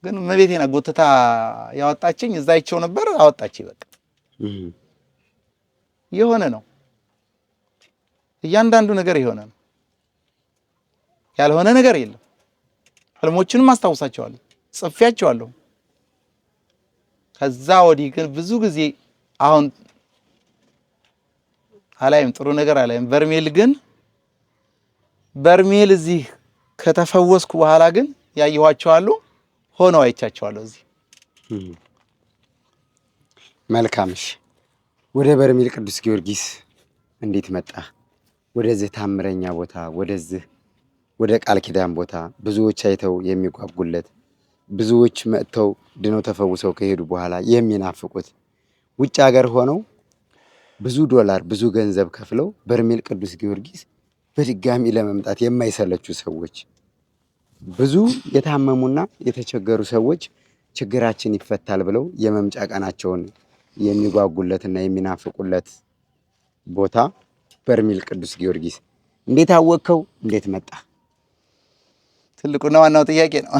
ግን መቤቴና ጎተታ ያወጣችኝ እዛ አይቼው ነበር። አወጣችኝ። በቃ የሆነ ነው። እያንዳንዱ ነገር የሆነ ነው። ያልሆነ ነገር የለም። ህልሞችንም አስታውሳቸዋለሁ፣ ጽፌያቸዋለሁ። ከዛ ወዲህ ግን ብዙ ጊዜ አሁን አላይም፣ ጥሩ ነገር አላይም። በርሜል እዚህ ከተፈወስኩ በኋላ ግን ያየኋቸዋሉ፣ ሆነው አይቻቸዋለሁ እዚህ። መልካምሽ። ወደ በርሜል ቅዱስ ጊዮርጊስ እንዴት መጣ? ወደዚህ ታምረኛ ቦታ፣ ወደ ቃል ኪዳን ቦታ ብዙዎች አይተው የሚጓጉለት፣ ብዙዎች መጥተው ድነው ተፈውሰው ከሄዱ በኋላ የሚናፍቁት፣ ውጭ ሀገር ሆነው ብዙ ዶላር ብዙ ገንዘብ ከፍለው በርሜል ቅዱስ ጊዮርጊስ በድጋሚ ለመምጣት የማይሰለቹ ሰዎች፣ ብዙ የታመሙና የተቸገሩ ሰዎች ችግራችን ይፈታል ብለው የመምጫ ቀናቸውን የሚጓጉለትና የሚናፍቁለት ቦታ በርሜል ቅዱስ ጊዮርጊስ እንዴት አወቅከው? እንዴት መጣ? ትልቁና ዋናው ጥያቄ ነው።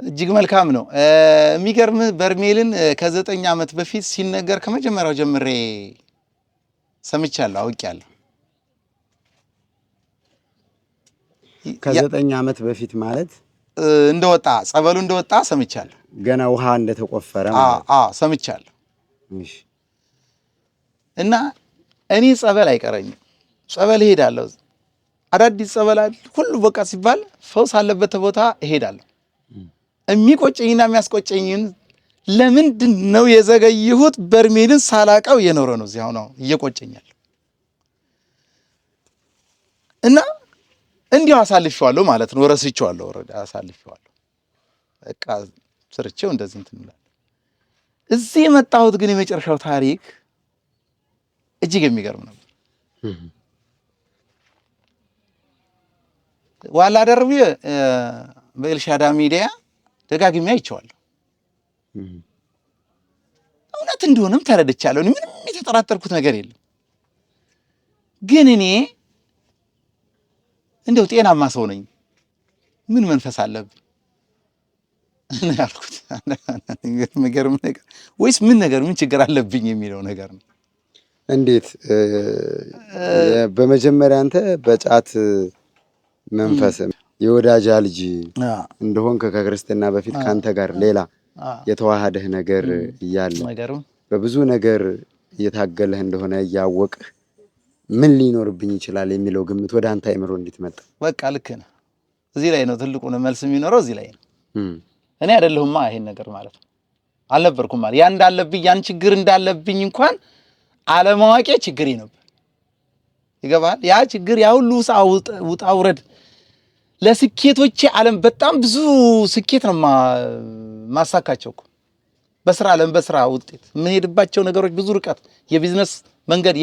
እጅግ መልካም ነው። የሚገርምህ በርሜልን ከ9 ዓመት በፊት ሲነገር ከመጀመሪያው ጀምሬ ሰምቻለሁ፣ አውቄያለሁ። ከ9 ዓመት በፊት ማለት እንደወጣ ጸበሉ እንደወጣ ሰምቻለሁ። ገና ውሃ እንደተቆፈረ ማለት ሰምቻለሁ። እና እኔ ጸበል አይቀረኝም፣ ጸበል እሄዳለሁ። አዳዲስ ጸበል ሁሉ በቃ ሲባል ፈውስ አለበት ቦታ እሄዳለሁ። የሚቆጨኝና የሚያስቆጨኝን ለምንድን ነው የዘገየሁት? በርሜልን ሳላቀው የኖረ ነው። እዚያው ነው እየቆጨኛል። እና እንዲሁ አሳልፌዋለሁ ማለት ነው። ረስቼዋለሁ፣ ወረዳ አሳልፌዋለሁ። በቃ ስርቼው እንደዚህ እንትን እላለሁ። እዚህ የመጣሁት ግን የመጨረሻው ታሪክ እጅግ የሚገርም ነበር። ዋላ ደርቤ በኤልሻዳ ሚዲያ ደጋግሜ አይቼዋለሁ። እውነት እንደሆነም ተረድቻለሁ። ምንም የተጠራጠርኩት ነገር የለም። ግን እኔ እንደው ጤናማ ሰው ነኝ፣ ምን መንፈስ አለብኝ ያልኩት የሚገርም ነገር ወይስ ምን ነገር ምን ችግር አለብኝ የሚለው ነገር ነው። እንዴት በመጀመሪያ አንተ በጫት መንፈስ የወዳጃ ልጅ እንደሆንክ ከክርስትና በፊት ካንተ ጋር ሌላ የተዋሃደህ ነገር እያለ በብዙ ነገር እየታገልህ እንደሆነ እያወቅህ ምን ሊኖርብኝ ይችላል የሚለው ግምት ወደ አንተ አይምሮ እንዴት መጣ? በቃ ልክ ነህ። እዚህ ላይ ነው ትልቁ መልስ የሚኖረው፣ እዚህ ላይ ነው። እኔ አይደለሁማ ይሄን ነገር ማለት ነው አልነበርኩም ማለት ያ እንዳለብኝ ያን ችግር እንዳለብኝ እንኳን አለማወቄ ችግሬ ነበር። ይገባል? ያ ችግር ያ ሁሉ ውጣ ውረድ ለስኬቶቼ ዓለም በጣም ብዙ ስኬት ነው ማሳካቸው እኮ በስራ ዓለም በስራ ውጤት የምንሄድባቸው ነገሮች ብዙ ርቀት የቢዝነስ መንገድ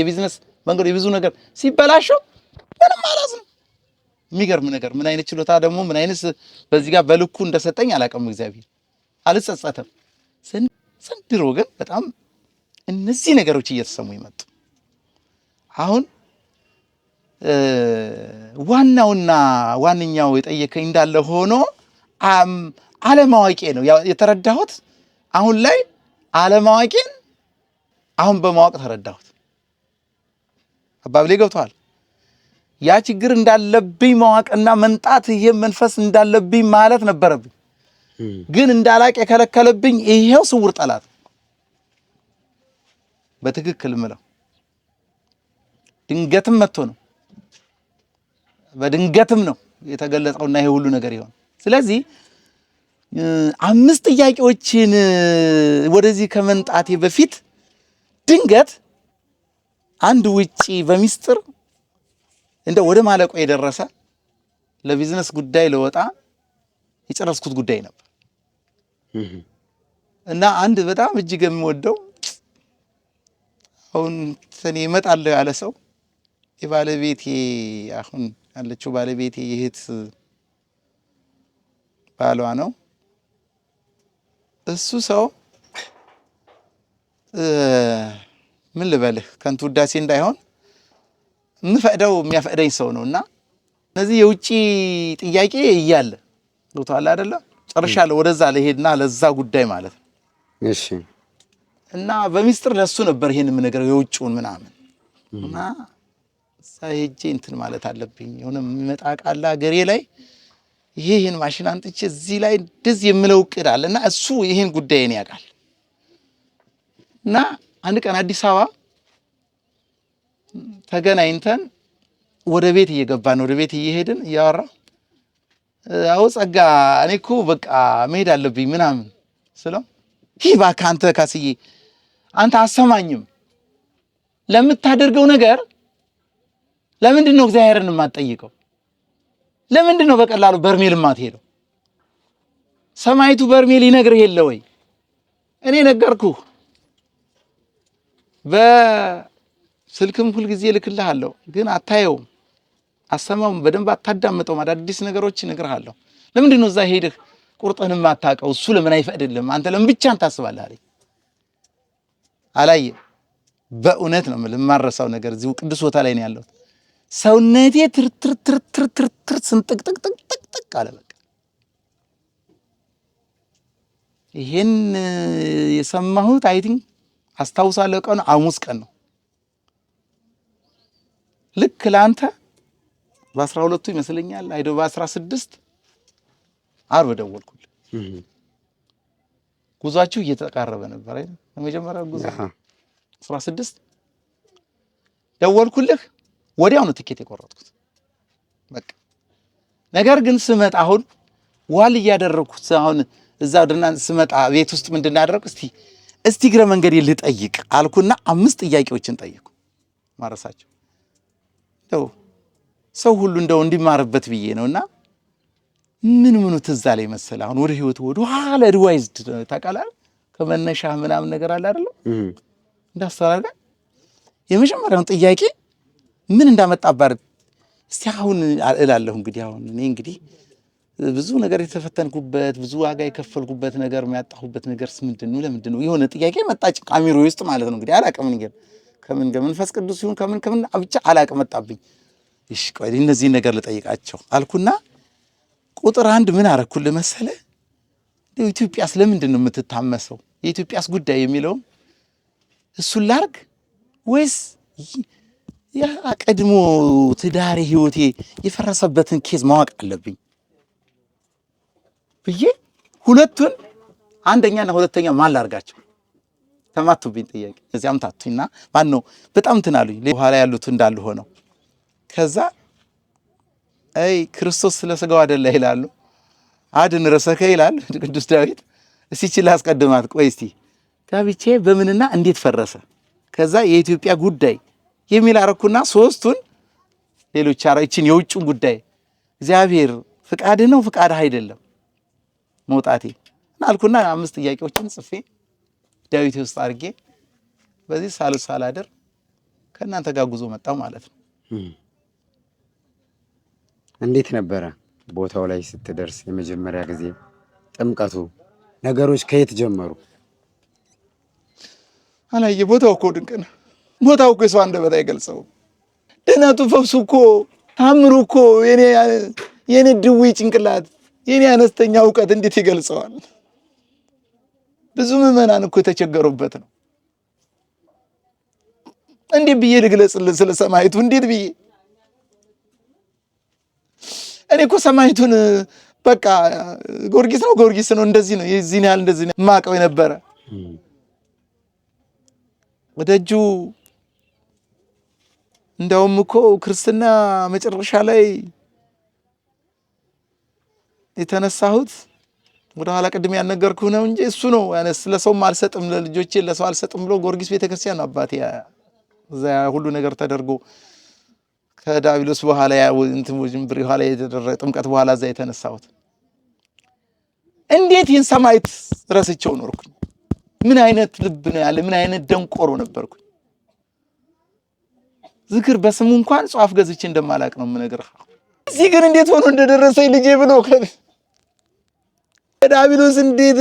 የብዙ ነገር ሲበላሸው ምንም አላዝንም። የሚገርም ነገር ምን አይነት ችሎታ ደግሞ ምን አይነት በዚህ ጋር በልኩ እንደሰጠኝ አላውቅም። እግዚአብሔር አልጸጸተም። ዘንድሮ ግን በጣም እነዚህ ነገሮች እየተሰሙ ይመጡ። አሁን ዋናውና ዋንኛው የጠየቀኝ እንዳለ ሆኖ አለማወቄ ነው የተረዳሁት። አሁን ላይ አለማወቄን አሁን በማወቅ ተረዳሁት። አባብሌ ገብቷል። ያ ችግር እንዳለብኝ ማወቅና መንጣት ይሄ መንፈስ እንዳለብኝ ማለት ነበረብኝ። ግን እንዳላቅ የከለከለብኝ ይሄው ስውር ጠላት በትክክል ምለው ድንገትም መጥቶ ነው፣ በድንገትም ነው የተገለጸውና ይሄ ሁሉ ነገር ይሆን። ስለዚህ 5 ጥያቄዎችን ወደዚህ ከመንጣቴ በፊት ድንገት አንድ ውጪ በሚስጥር እንደ ወደ ማለቆ የደረሰ ለቢዝነስ ጉዳይ ለወጣ የጨረስኩት ጉዳይ ነበር እና አንድ በጣም እጅግ የምወደው አሁን ተኔ እመጣለሁ ያለ ሰው የባለቤቴ አሁን ያለችው ባለቤቴ የእህት ባሏ ነው። እሱ ሰው ምን ልበልህ ከንቱ ውዳሴ እንዳይሆን እንፈቅደው የሚያፈቅደኝ ሰው ነውና እነዚህ የውጪ ጥያቄ እያለ ዶታላ አይደለ ጨርሻለሁ። ወደዛ ለሄድና ለዛ ጉዳይ ማለት ነው። እሺ እና በሚስጥር ለሱ ነበር ይሄን ምን ነገር የውጪውን ምናምን እና ሳይጄ እንትን ማለት አለብኝ የሆነ የሚመጣ ቃል አገሬ ላይ ይሄን ማሽን አንጥቼ እዚህ ላይ እንደዚህ የምለው እቅድ አለና እሱ ይሄን ጉዳይን ያውቃል። እና አንድ ቀን አዲስ አበባ ተገናኝተን ወደ ቤት እየገባን ወደ ቤት እየሄድን ያወራ አው ጸጋ እኔ እኮ በቃ መሄድ አለብኝ ምናምን ስለው እባክህ አንተ ካስዬ አንተ አሰማኝም ለምታደርገው ነገር ለምንድን ነው እግዚአብሔርን የማትጠይቀው? ለምንድን ነው በቀላሉ በርሜል የማትሄደው? ሰማይቱ በርሜል ይነግርህ የለ ወይ? እኔ ነገርኩህ። በስልክም ሁሉ ጊዜ ልክልሃለሁ፣ ግን አታየውም፣ አሰማውም፣ በደንብ አታዳምጠውም። አዳዲስ ነገሮች እነግርሃለሁ። ለምንድን ነው እዛ ሄድህ ቁርጥህን የማታውቀው? እሱ ለምን አይፈቅድልም? አንተ ለምን ብቻህን ታስባለህ አለኝ። አላየህ። በእውነት ነው የማረሳው ነገር እዚሁ ቅዱስ ቦታ ላይ ነው ያለሁት። ሰውነቴ ትርትር ስንጥቅጥቅጥቅጥቅ አለ። በቃ ይሄን የሰማሁት አይ ቲንክ አስታውሳለሁ። ቀኑ ሐሙስ ቀን ነው። ልክ ለአንተ በ12ቱ ይመስለኛል አይዶ በ16 ዓርብ ደወልኩልህ። ጉዟችሁ እየተቃረበ ነበር አይደል? ለመጀመሪያው ጉዞ 16 ደወልኩልህ። ወዲያው ነው ትኬት የቆረጥኩት። በቃ ነገር ግን ስመጣ አሁን ዋል እያደረኩት አሁን እዛ ወደና ስመጣ ቤት ውስጥ ምንድነው ያደረኩት? እስቲ ግረ መንገድ ልጠይቅ አልኩና 5 ጥያቄዎችን ጠየቁ። ማረሳቸው ነው ሰው ሁሉ እንደው እንዲማርበት ብዬ ነውና ምኑ ትዝ አለኝ መሰለህ። አሁን ወደ ህይወት ወደ ኋላ ሪዋይዝድ ታውቃለህ፣ ከመነሻ ምናምን ነገር አለ አይደል? እንዳስተዋልከ የመጀመሪያውን ጥያቄ ምን እንዳመጣባር እስቲ አሁን እላለሁ። እንግዲህ አሁን እኔ እንግዲህ ብዙ ነገር የተፈተንኩበት ብዙ ዋጋ የከፈልኩበት ነገር የሚያጣሁበት ነገርስ ምንድን ነው? ለምንድን ነው የሆነ ጥያቄ መጣጭ ካሜሮ ውስጥ ማለት ነው። እንግዲህ አላውቅም ነገር ከምን መንፈስ ቅዱስ ይሁን ከምን ብቻ አላውቅም መጣብኝ። እሺ ቆይ እነዚህ ነገር ልጠይቃቸው አልኩና ቁጥር 1 ምን አረኩልህ መሰለህ? ኢትዮጵያስ ለምንድን ነው የምትታመሰው? የኢትዮጵያስ ጉዳይ የሚለው እሱን ላርግ ወይስ ያ ቀድሞ ትዳሬ ህይወቴ የፈረሰበትን ኬዝ ማወቅ አለብኝ ብዬ ሁለቱን አንደኛና ሁለተኛ ማን ላርጋቸው ተማቱብኝ ጥያቄ። እዚያም ታቱኝና ማን ነው በጣም ትናሉኝ በኋላ ያሉት እንዳሉ ሆነው ከዛ አይ ክርስቶስ ስለ ስጋው አይደለ ይላሉ አድን ረሰከ ይላል ቅዱስ ዳዊት። እስቲ ይችላል አስቀድማት ቆይ እስቲ ጋብቼ በምንና እንዴት ፈረሰ ከዛ የኢትዮጵያ ጉዳይ የሚል አረኩና ሶስቱን ሌሎች አራይችን የውጭን ጉዳይ እግዚአብሔር ፍቃድ ነው ፍቃድ አይደለም መውጣቴ አልኩና 5 ጥያቄዎችን ጽፌ ዳዊት ውስጥ አድርጌ በዚህ ሳላደር ከእናንተ ጋር ጉዞ መጣው ማለት ነው። እንዴት ነበረ ቦታው ላይ ስትደርስ የመጀመሪያ ጊዜ ጥምቀቱ ነገሮች ከየት ጀመሩ? አላየ ቦታው እኮ ድንቅ ነው። ቦታው እኮ የሰው አንደበት አይገልጸውም። ድነቱ ፈውሱ እኮ ታምሩ እኮ የኔ ድውይ ጭንቅላት የኔ አነስተኛ እውቀት እንዴት ይገልጸዋል? ብዙ ምዕመናን እኮ የተቸገሩበት ነው። እንዴት ብዬ ልግለጽልህ ስለ ሰማይቱ? እንዴት ብዬ እኔ እኮ ሰማይቱን በቃ ጊዮርጊስ ነው እንደዚህ ነው የዚህን ያህል እንደዚህ ነው ማቀው የነበረ ወደጁ እንደውም እኮ ክርስትና መጨረሻ ላይ የተነሳሁት ወደ ኋላ ቅድም ያነገርኩህ ነው እንጂ እሱ ነው ያነስ ለሰውም አልሰጥም ለልጆቼ ለሰው አልሰጥም ብሎ ጊዮርጊስ ቤተክርስቲያን አባቴ እዛ ሁሉ ነገር ተደርጎ ከዳቢሎስ በኋላ ጅምብሪ በኋላ የተደረገ ጥምቀት በኋላ እዛ የተነሳሁት እንዴት ይህን ሰማይት ረስቼው ኖርኩኝ? ምን አይነት ልብ ነው ያለ? ምን አይነት ደንቆሮ ነበርኩኝ? ዝክር በስሙ እንኳን ጻፍ ገዝቼ እንደማላቅ ነው የምነግርህ። እዚህ ግን እንዴት ሆኖ እንደደረሰኝ ልጄ ብሎ ዳቢሎስ እንዴት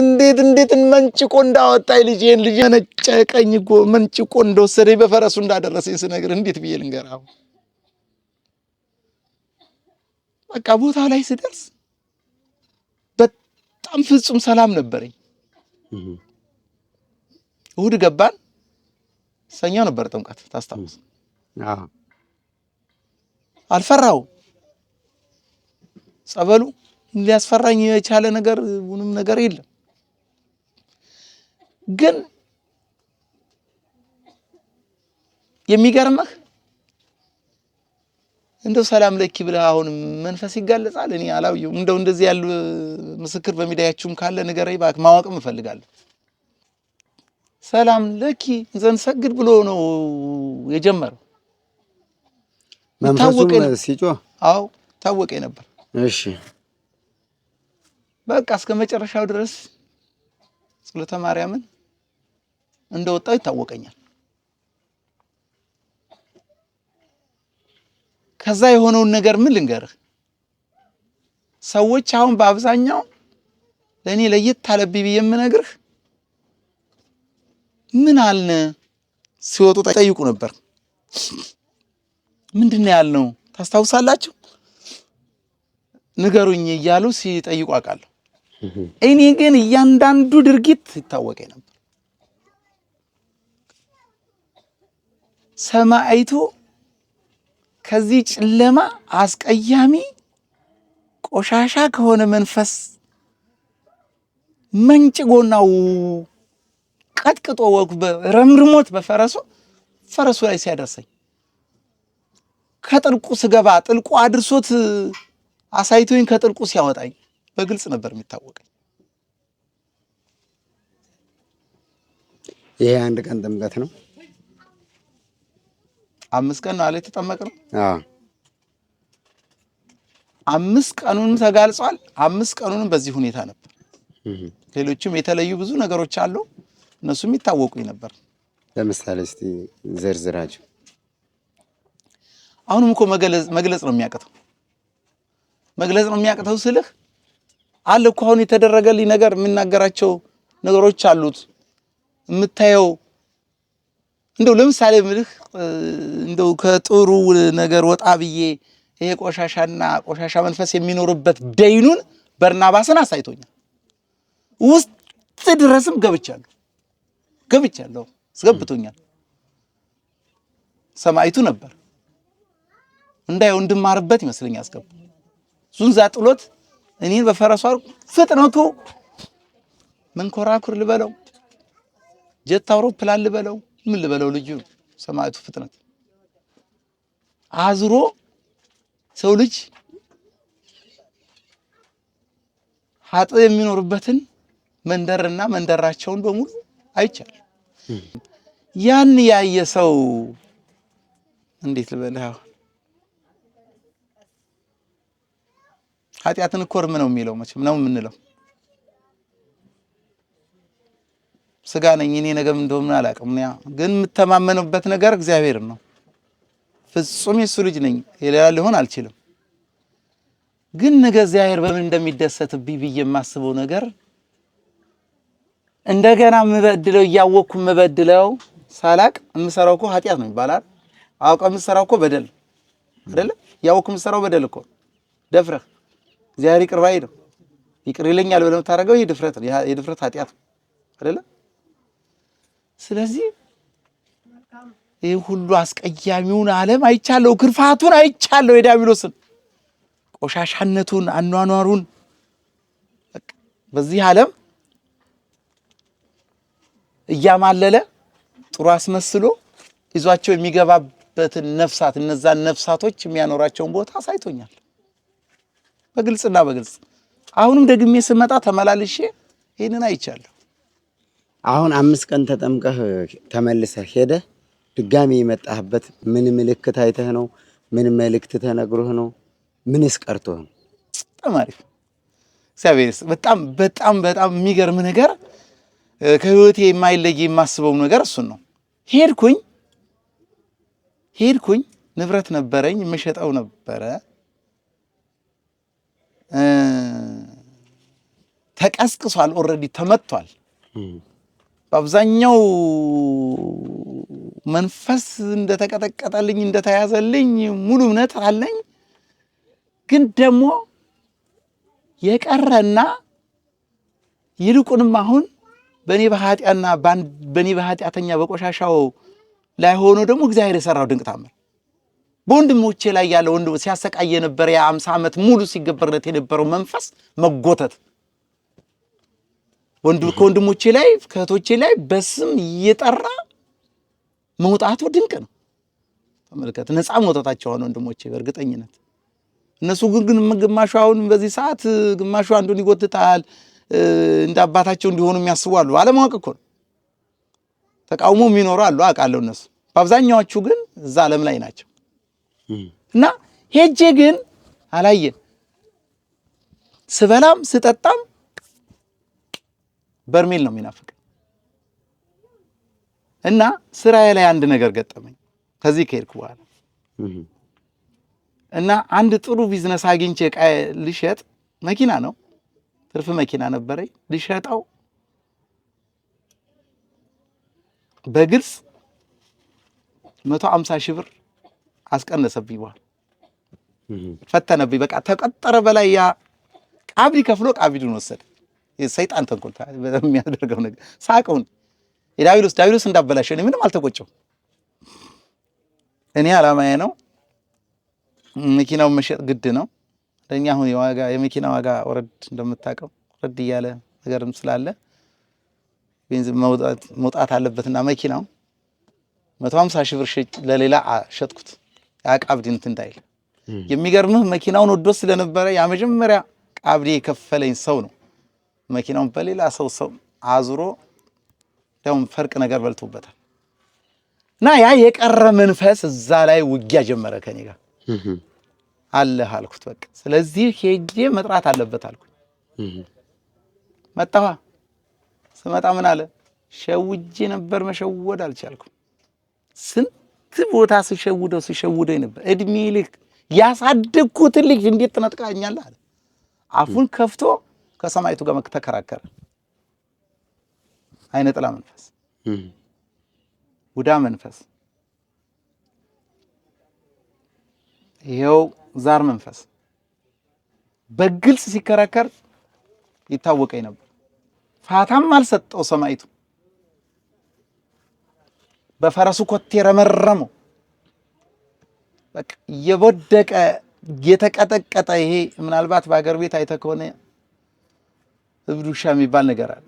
መንጭቆ እንዳወጣኝ ልጄን ነጨቀኝ እኮ መንጭቆ እንደወሰደኝ በፈረሱ እንዳደረሰኝ ስነግር እንዴት ብዬ ልንገርህ? በቃ ቦታ ላይ ስደርስ በጣም ፍጹም ሰላም ነበረኝ። እሑድ ገባን፣ ሰኞ ነበር ጥምቀት ታስታውስ? አልፈራው ጸበሉ ሊያስፈራኝ የቻለ ነገር ምንም ነገር የለም። ግን የሚገርምህ እንደው ሰላም ለኪ ብለህ አሁን መንፈስ ይጋለጻል። እኔ አላውየው እንደዚህ ያሉ ምስክር በሚዲያችሁም ካለ ንገረኝ እባክህ፣ ማወቅም እፈልጋለሁ። ሰላም ለኪ ዘንሰግድ ብሎ ነው የጀመረው። መንፈሱም ሲጮህ አዎ ታወቀኝ ነበር። እሺ በቃ እስከ መጨረሻው ድረስ ጸሎተ ማርያምን እንደወጣው ይታወቀኛል። ከዛ የሆነውን ነገር ምን ልንገርህ? ሰዎች አሁን በአብዛኛው ለኔ ለየት ታለብኝ ብዬ የምነግርህ ምን አልነ ሲወጡ ጠይቁ ነበር። ምንድነው ያልነው ታስታውሳላችሁ? ንገሩኝ እያሉ ሲጠይቁ አውቃለሁ። እኔ ግን እያንዳንዱ ድርጊት ይታወቀኝ ነበር። ሰማይቱ ከዚህ ጨለማ አስቀያሚ ቆሻሻ ከሆነ መንፈስ መንጭጎናው ቀጥቅጦ ረምርሞት ፈረሱ ላይ ሲያደርሰኝ ከጥልቁ ስገባ ጥልቁ አድርሶት አሳይቶኝ ከጥልቁ ሲያወጣኝ በግልጽ ነበር የሚታወቀኝ። ይሄ አንድ ቀን ጥምቀት ነው። 5 ቀን ነው አለ የተጠመቅነው። 5 ቀኑን ተጋልጿል። 5 ቀኑንም በዚህ ሁኔታ ነበር። ሌሎችም የተለዩ ብዙ ነገሮች አሉ። እነሱም ይታወቁኝ ነበር። ለምሳሌ እስቲ ዘርዝራቸው። አሁንም እኮ መግለጽ ነው የሚያቅተው። መግለጽ ነው የሚያቅተው ስልህ አለ እኮ አሁን የተደረገልኝ ነገር የምናገራቸው ነገሮች አሉት የምታየው። እንደው ለምሳሌ ምልህ እንደው ከጥሩ ነገር ወጣ ብዬ ይሄ ቆሻሻና ቆሻሻ መንፈስ የሚኖርበት ደይኑን በርናባስን አሳይቶኛል። ውስጥ ድረስም ገብቻለሁ አስገብቶኛል። ሰማይቱ ነበር እንዳየው እንድማርበት ይመስለኛል አስገባ ዙንዛ ጥሎት እኔን በፈረሷ ፍጥነቱ መንኮራኩር ልበለው ጀት አውሮፕላን ልበለው ምን ልበለው ልጁ ሰማይቱ ፍጥነት አዝሮ ሰው ልጅ ሀጥ የሚኖርበትን መንደርና መንደራቸውን በሙሉ አይቻል። ያን ያየ ሰው እንዴት ልበለው ኃጢአትን ኮርም ነው የሚለው መቼም ነው የምንለው። ስጋ ነኝ እኔ ነገም እንደምን አላውቅም። ግን የምተማመንበት ነገር እግዚአብሔር ነው። ፍጹም የሱ ልጅ ነኝ ሌላ ሊሆን አልችልም። ግን ነገ እግዚአብሔር በምን እንደሚደሰትብኝ ብዬ የማስበው ነገር እንደገና የምበድለው እያወቅኩ የምበድለው ሳላቅ የምሰራው እኮ ኃጢአት ነው ይባላል። አውቀ የምሰራው እኮ በደል አይደለ? ያወቅኩ የምሰራው በደል እኮ ደፍረህ እግዚአብሔር ይቅር ባይ ነው ይቅር ይለኛል ብለህ የምታደርገው የድፍረት ኃጢአት አይደለ? ስለዚህ ይህ ሁሉ አስቀያሚውን ዓለም አይቻለሁ፣ ክርፋቱን አይቻለሁ፣ የዲያብሎስን ቆሻሻነቱን፣ አኗኗሩን በዚህ ዓለም እያማለለ ጥሩ አስመስሎ ይዟቸው የሚገባበትን ነፍሳት እነዛን ነፍሳቶች የሚያኖራቸውን ቦታ አሳይቶኛል በግልጽና በግልጽ። አሁንም ደግሜ ስመጣ ተመላልሼ ይሄንን አይቻለሁ። አሁን 5 ቀን ተጠምቀህ ተመልሰህ ሄደህ ድጋሚ የመጣህበት ምን ምልክት አይተህ ነው? ምን መልእክት ተነግሮህ ነው? ምንስ ቀርቶህ ነው? በጣም አሪፍ እግዚአብሔር በጣም በጣም በጣም የሚገርም ነገር ከህይወቴ የማይለይ የማስበው ነገር እሱን ነው። ሄድኩኝ ንብረት ነበረኝ የምሸጠው ነበረ። ተቀስቅሷል፣ ኦልሬዲ ተመቷል። በአብዛኛው መንፈስ እንደተቀጠቀጠልኝ እንደተያዘልኝ ሙሉ እምነት አለኝ። ግን ደግሞ የቀረና ይልቁንም አሁን በኔ በኃጢአተኛ በቆሻሻው ላይ ሆኖ ደግሞ እግዚአብሔር የሰራው ድንቅ ታምር በወንድሞቼ ላይ ያለው ሲያሰቃይ የነበረ የ50 ዓመት ሙሉ ሲገበርለት የነበረው መንፈስ መጎተት ከወንድሞቼ ላይ ከእህቶቼ ላይ በስም እየጠራ መውጣቱ ድንቅ ነው። ተመልከት፣ ነፃ መውጣታቸው ሆነ ወንድሞቼ በእርግጠኝነት። እነሱ ግን ግማሹ አሁን በዚህ ሰዓት ግማሹ አንዱን ይጎትታል እንደ አባታቸው እንዲሆኑ የሚያስቡ አሉ። አለማወቅ እኮ ነው። ተቃውሞ የሚኖሩ አሉ አውቃለሁ። እነሱ በአብዛኛዎቹ ግን እዛ ዓለም ላይ ናቸው። እና ሄጄ ግን አላየን ስበላም ስጠጣም በርሜል ነው የሚናፍቅ። እና ስራዬ ላይ አንድ ነገር ገጠመኝ ከዚህ ከሄድኩ በኋላ እና አንድ ጥሩ ቢዝነስ አግኝቼ ዕቃ ልሸጥ፣ መኪና ነው ትርፍ መኪና ነበረኝ ልሸጠው በግልጽ 150 ሺህ ብር አስቀነሰብኝ። በኋላ ፈተነብኝ። በቃ ተቀጠረ በላይ ያ ቃብዲ ከፍሎ ቃብዲውን ወሰደ። የሰይጣን ተንኮል የሚያደርገው ነገር ሳቀውን ዳዊሎስ እንዳበላሸ እኔ ምንም አልተቆጨው። እኔ አላማዬ ነው መኪናውን መሸጥ ግድ ነው። ለኛ አሁን የመኪና ዋጋ ወረድ እንደምታውቀው ወረድ እያለ ነገርም ስላለ ቤንዚን መውጣት አለበትና መኪናው 150 ሺህ ብር ለሌላ ሸጥኩት። ያቃብዲ እንትን እንዳይል የሚገርምህ መኪናውን ወዶ ስለነበረ ያ መጀመሪያ ቃብዲ የከፈለኝ ሰው ነው መኪናውን በሌላ ሰው አዙሮ ደም ፈርቅ ነገር በልቶበታል። እና ያ የቀረ መንፈስ እዛ ላይ ውጊያ ጀመረ ከኔ ጋር። አለህ አልኩት። በቃ ስለዚህ ሄጄ መጥራት አለበት አልኩኝ። መጣሁ። ስመጣ ምን አለ? ሸውጄ ነበር፣ መሸወድ አልቻልኩም። ስንት ቦታ ስሸውደኝ ነበር። እድሜ ልክ ያሳደግኩትን ልጅ እንዴት ትነጥቃኛለህ አለ። አፉን ከፍቶ ከሰማይቱ ጋር ተከራከረ። አይነ ጥላ መንፈስ፣ ቡዳ መንፈስ፣ ይሄው ዛር መንፈስ በግልጽ ሲከራከር ይታወቀኝ ነበር። ፋታም አልሰጠው ሰማይቱ። በፈረሱ ኮቴ ረመረመው። በቃ የወደቀ የተቀጠቀጠ። ይሄ ምናልባት በአገር ቤት አይተህ ከሆነ እብድ ውሻ የሚባል ነገር አለ።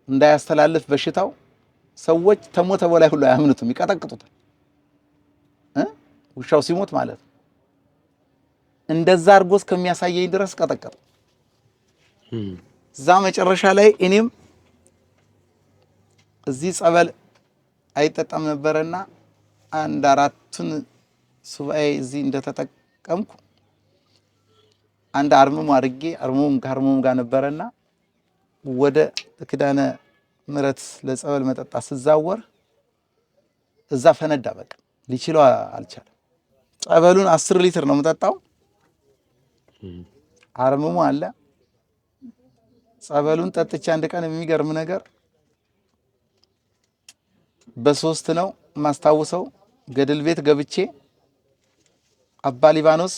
እንዳያስተላልፍ በሽታው ሰዎች ተሞተ በላይ ሁሉ አያምኑትም፣ ይቀጠቅጡታል። ውሻው ሲሞት ማለት ነው። እንደዛ አድርጎ እስከሚያሳየኝ ድረስ ቀጠቀጠ። እዛ መጨረሻ ላይ እኔም እዚህ ጸበል አይጠጣም ነበረና አንድ 4ቱን ሱባኤ እዚህ እንደተጠቀምኩ አንድ አርምሞ አድርጌ አርምሞም ጋር ነበረና ወደ ኪዳነ ምሕረት ለጸበል መጠጣ ስዛወር እዛ ፈነዳ። በቃ ሊችለው አልቻለም። ጸበሉን 10 ሊትር ነው የምጠጣው። አርምሞ አለ። ጸበሉን ጠጥቼ አንድ ቀን የሚገርም ነገር በ3 ነው ማስታውሰው። ገድል ቤት ገብቼ አባ ሊባኖስ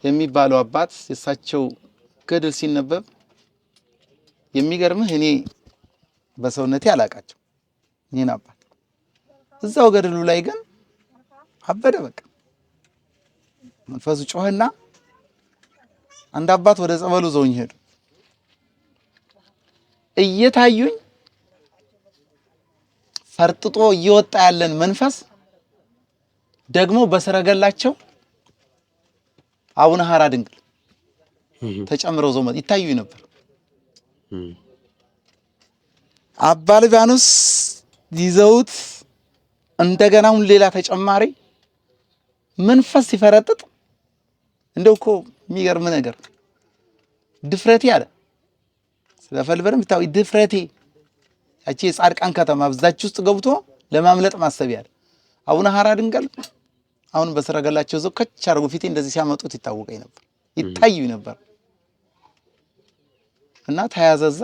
የሚባለው አባት የሳቸው ገድል ሲነበብ የሚገርምህ እኔ በሰውነቴ አላቃቸው እኔን አባት እዛው ገድሉ ላይ ግን አበደ። በቃ መንፈሱ ጮህና አንድ አባት ወደ ጸበሉ ዘውኝ ሄዱ። እየታዩኝ ፈርጥጦ እየወጣ ያለን መንፈስ ደግሞ በሰረገላቸው አቡነ ሐራ ድንግል ተጨምረው ዘው ይታዩኝ ነበር። አባ ሊባኖስ ይዘውት እንደገና አሁን ሌላ ተጨማሪ መንፈስ ሲፈረጥጥ እንደው እኮ የሚገርም ነገር ድፍረቴ አለ ስለፈልበርም ይታው ድፍረቴ ያቺ የጻድቃን ከተማ በዛች ውስጥ ገብቶ ለማምለጥ ማሰቢያ አለ። አቡነ ሐራ ድንግል አሁን በሰረገላቸው ዘው ከች አርጎ ፊቴ እንደዚህ ሲያመጡት ይታወቀኝ ነበር፣ ይታዩኝ ነበር። እና ተያዘዛ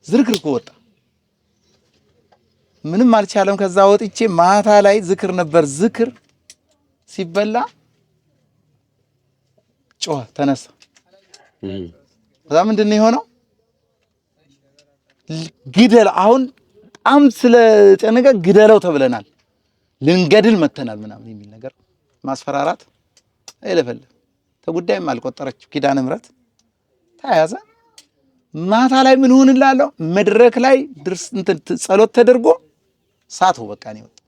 ዝርክርኩ ወጣ። ምንም አልቻለም። ከዛ ወጥቼ ማታ ላይ ዝክር ነበር። ዝክር ሲበላ ጮኸ፣ ተነሳ። ከዛ ምንድነው የሆነው? ግደል አሁን በጣም ስለጨነቀ ግደለው ተብለናል፣ ልንገድል መተናል ምናምን የሚል ነገር ማስፈራራት አይለፈለ ተጉዳይም አልቆጠረችው። ኪዳነ ምሕረት ተያዘ። ማታ ላይ ምን ሆንላለሁ? መድረክ ላይ ድርስ እንትን ጸሎት ተደርጎ ሳቱ። በቃ ነው ወጣ።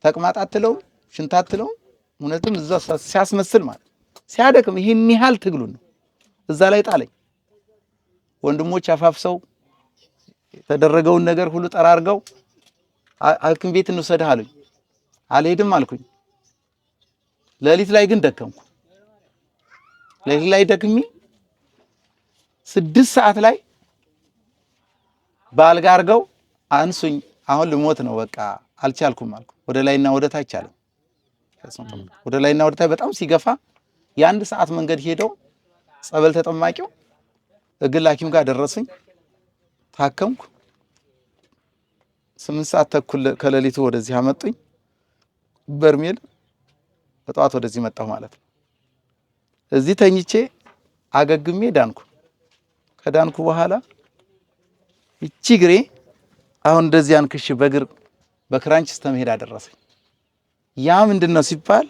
ተቅማጥ አትለውም፣ ሽንት አትለውም። እውነትም እዛ ሲያስመስል ማለት ሲያደክም ይሄን ያህል ትግሉን ነው እዛ ላይ ጣለኝ። ወንድሞች አፋፍሰው የተደረገውን ነገር ሁሉ ጠራርገው ሐኪም ቤት እንውሰድህ አሉኝ። አልሄድም አልኩኝ። ሌሊት ላይ ግን ደከምኩ። ሌሊት ላይ ደክሜ 6 ሰዓት ላይ ባልጋ አድርገው አንሱኝ። አሁን ልሞት ነው በቃ አልቻልኩም አልኩ። ወደ ላይና ወደ ታች አለ። ወደ ላይና ወደ ታች በጣም ሲገፋ የ1 ሰዓት መንገድ ሄደው ጸበል ተጠማቂው እግል ሐኪም ጋር ደረሰኝ። ታከምኩ። 8 ሰዓት ተኩል ከሌሊቱ ወደዚህ አመጡኝ። በርሜል በጠዋት ወደዚህ መጣሁ ማለት ነው። እዚህ ተኝቼ አገግሜ ዳንኩ። ከዳንኩ በኋላ እቺ ግሬ አሁን እንደዚህ አንክሽ በእግር በክራንች ስተመሄድ አደረሰኝ። ያ ምንድነው ሲባል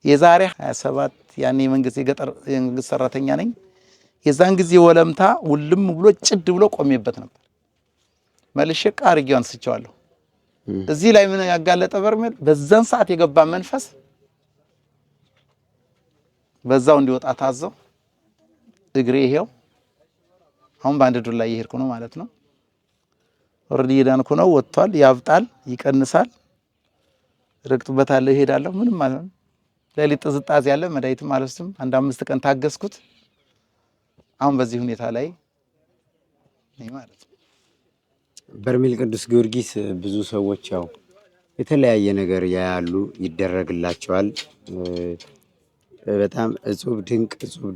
የዛሬ 27 ያኔ የመንግስት ሰራተኛ ነኝ። የዛን ጊዜ ወለምታ ሁሉም ብሎ ጭድ ብሎ ቆሜበት ነበር። መልሼ ቃርጊው አንስቼዋለሁ። እዚህ ላይ ምን ያጋለጠ በርሜል በዛን ሰዓት የገባ መንፈስ በዛው እንዲወጣ ታዘው እግሬ ይሄው አሁን በአንድ ዱር ላይ እየሄድኩ ነው ማለት ነው። ወርዲ የዳንኩ ነው። ወጥቷል፣ ያብጣል፣ ይቀንሳል። ረግጡበታለሁ፣ እሄዳለሁ። ምንም ማለት ነው። ሌሊት ጥዝጣዜ ያለ መድኃኒትም አልወስድም። 5 ቀን ታገስኩት። አሁን በዚህ ሁኔታ ላይ ነኝ ማለት ነው። በርሜል ቅዱስ ጊዮርጊስ ብዙ ሰዎች ያው የተለያየ ነገር ያያሉ፣ ይደረግላቸዋል። በጣም እጹብ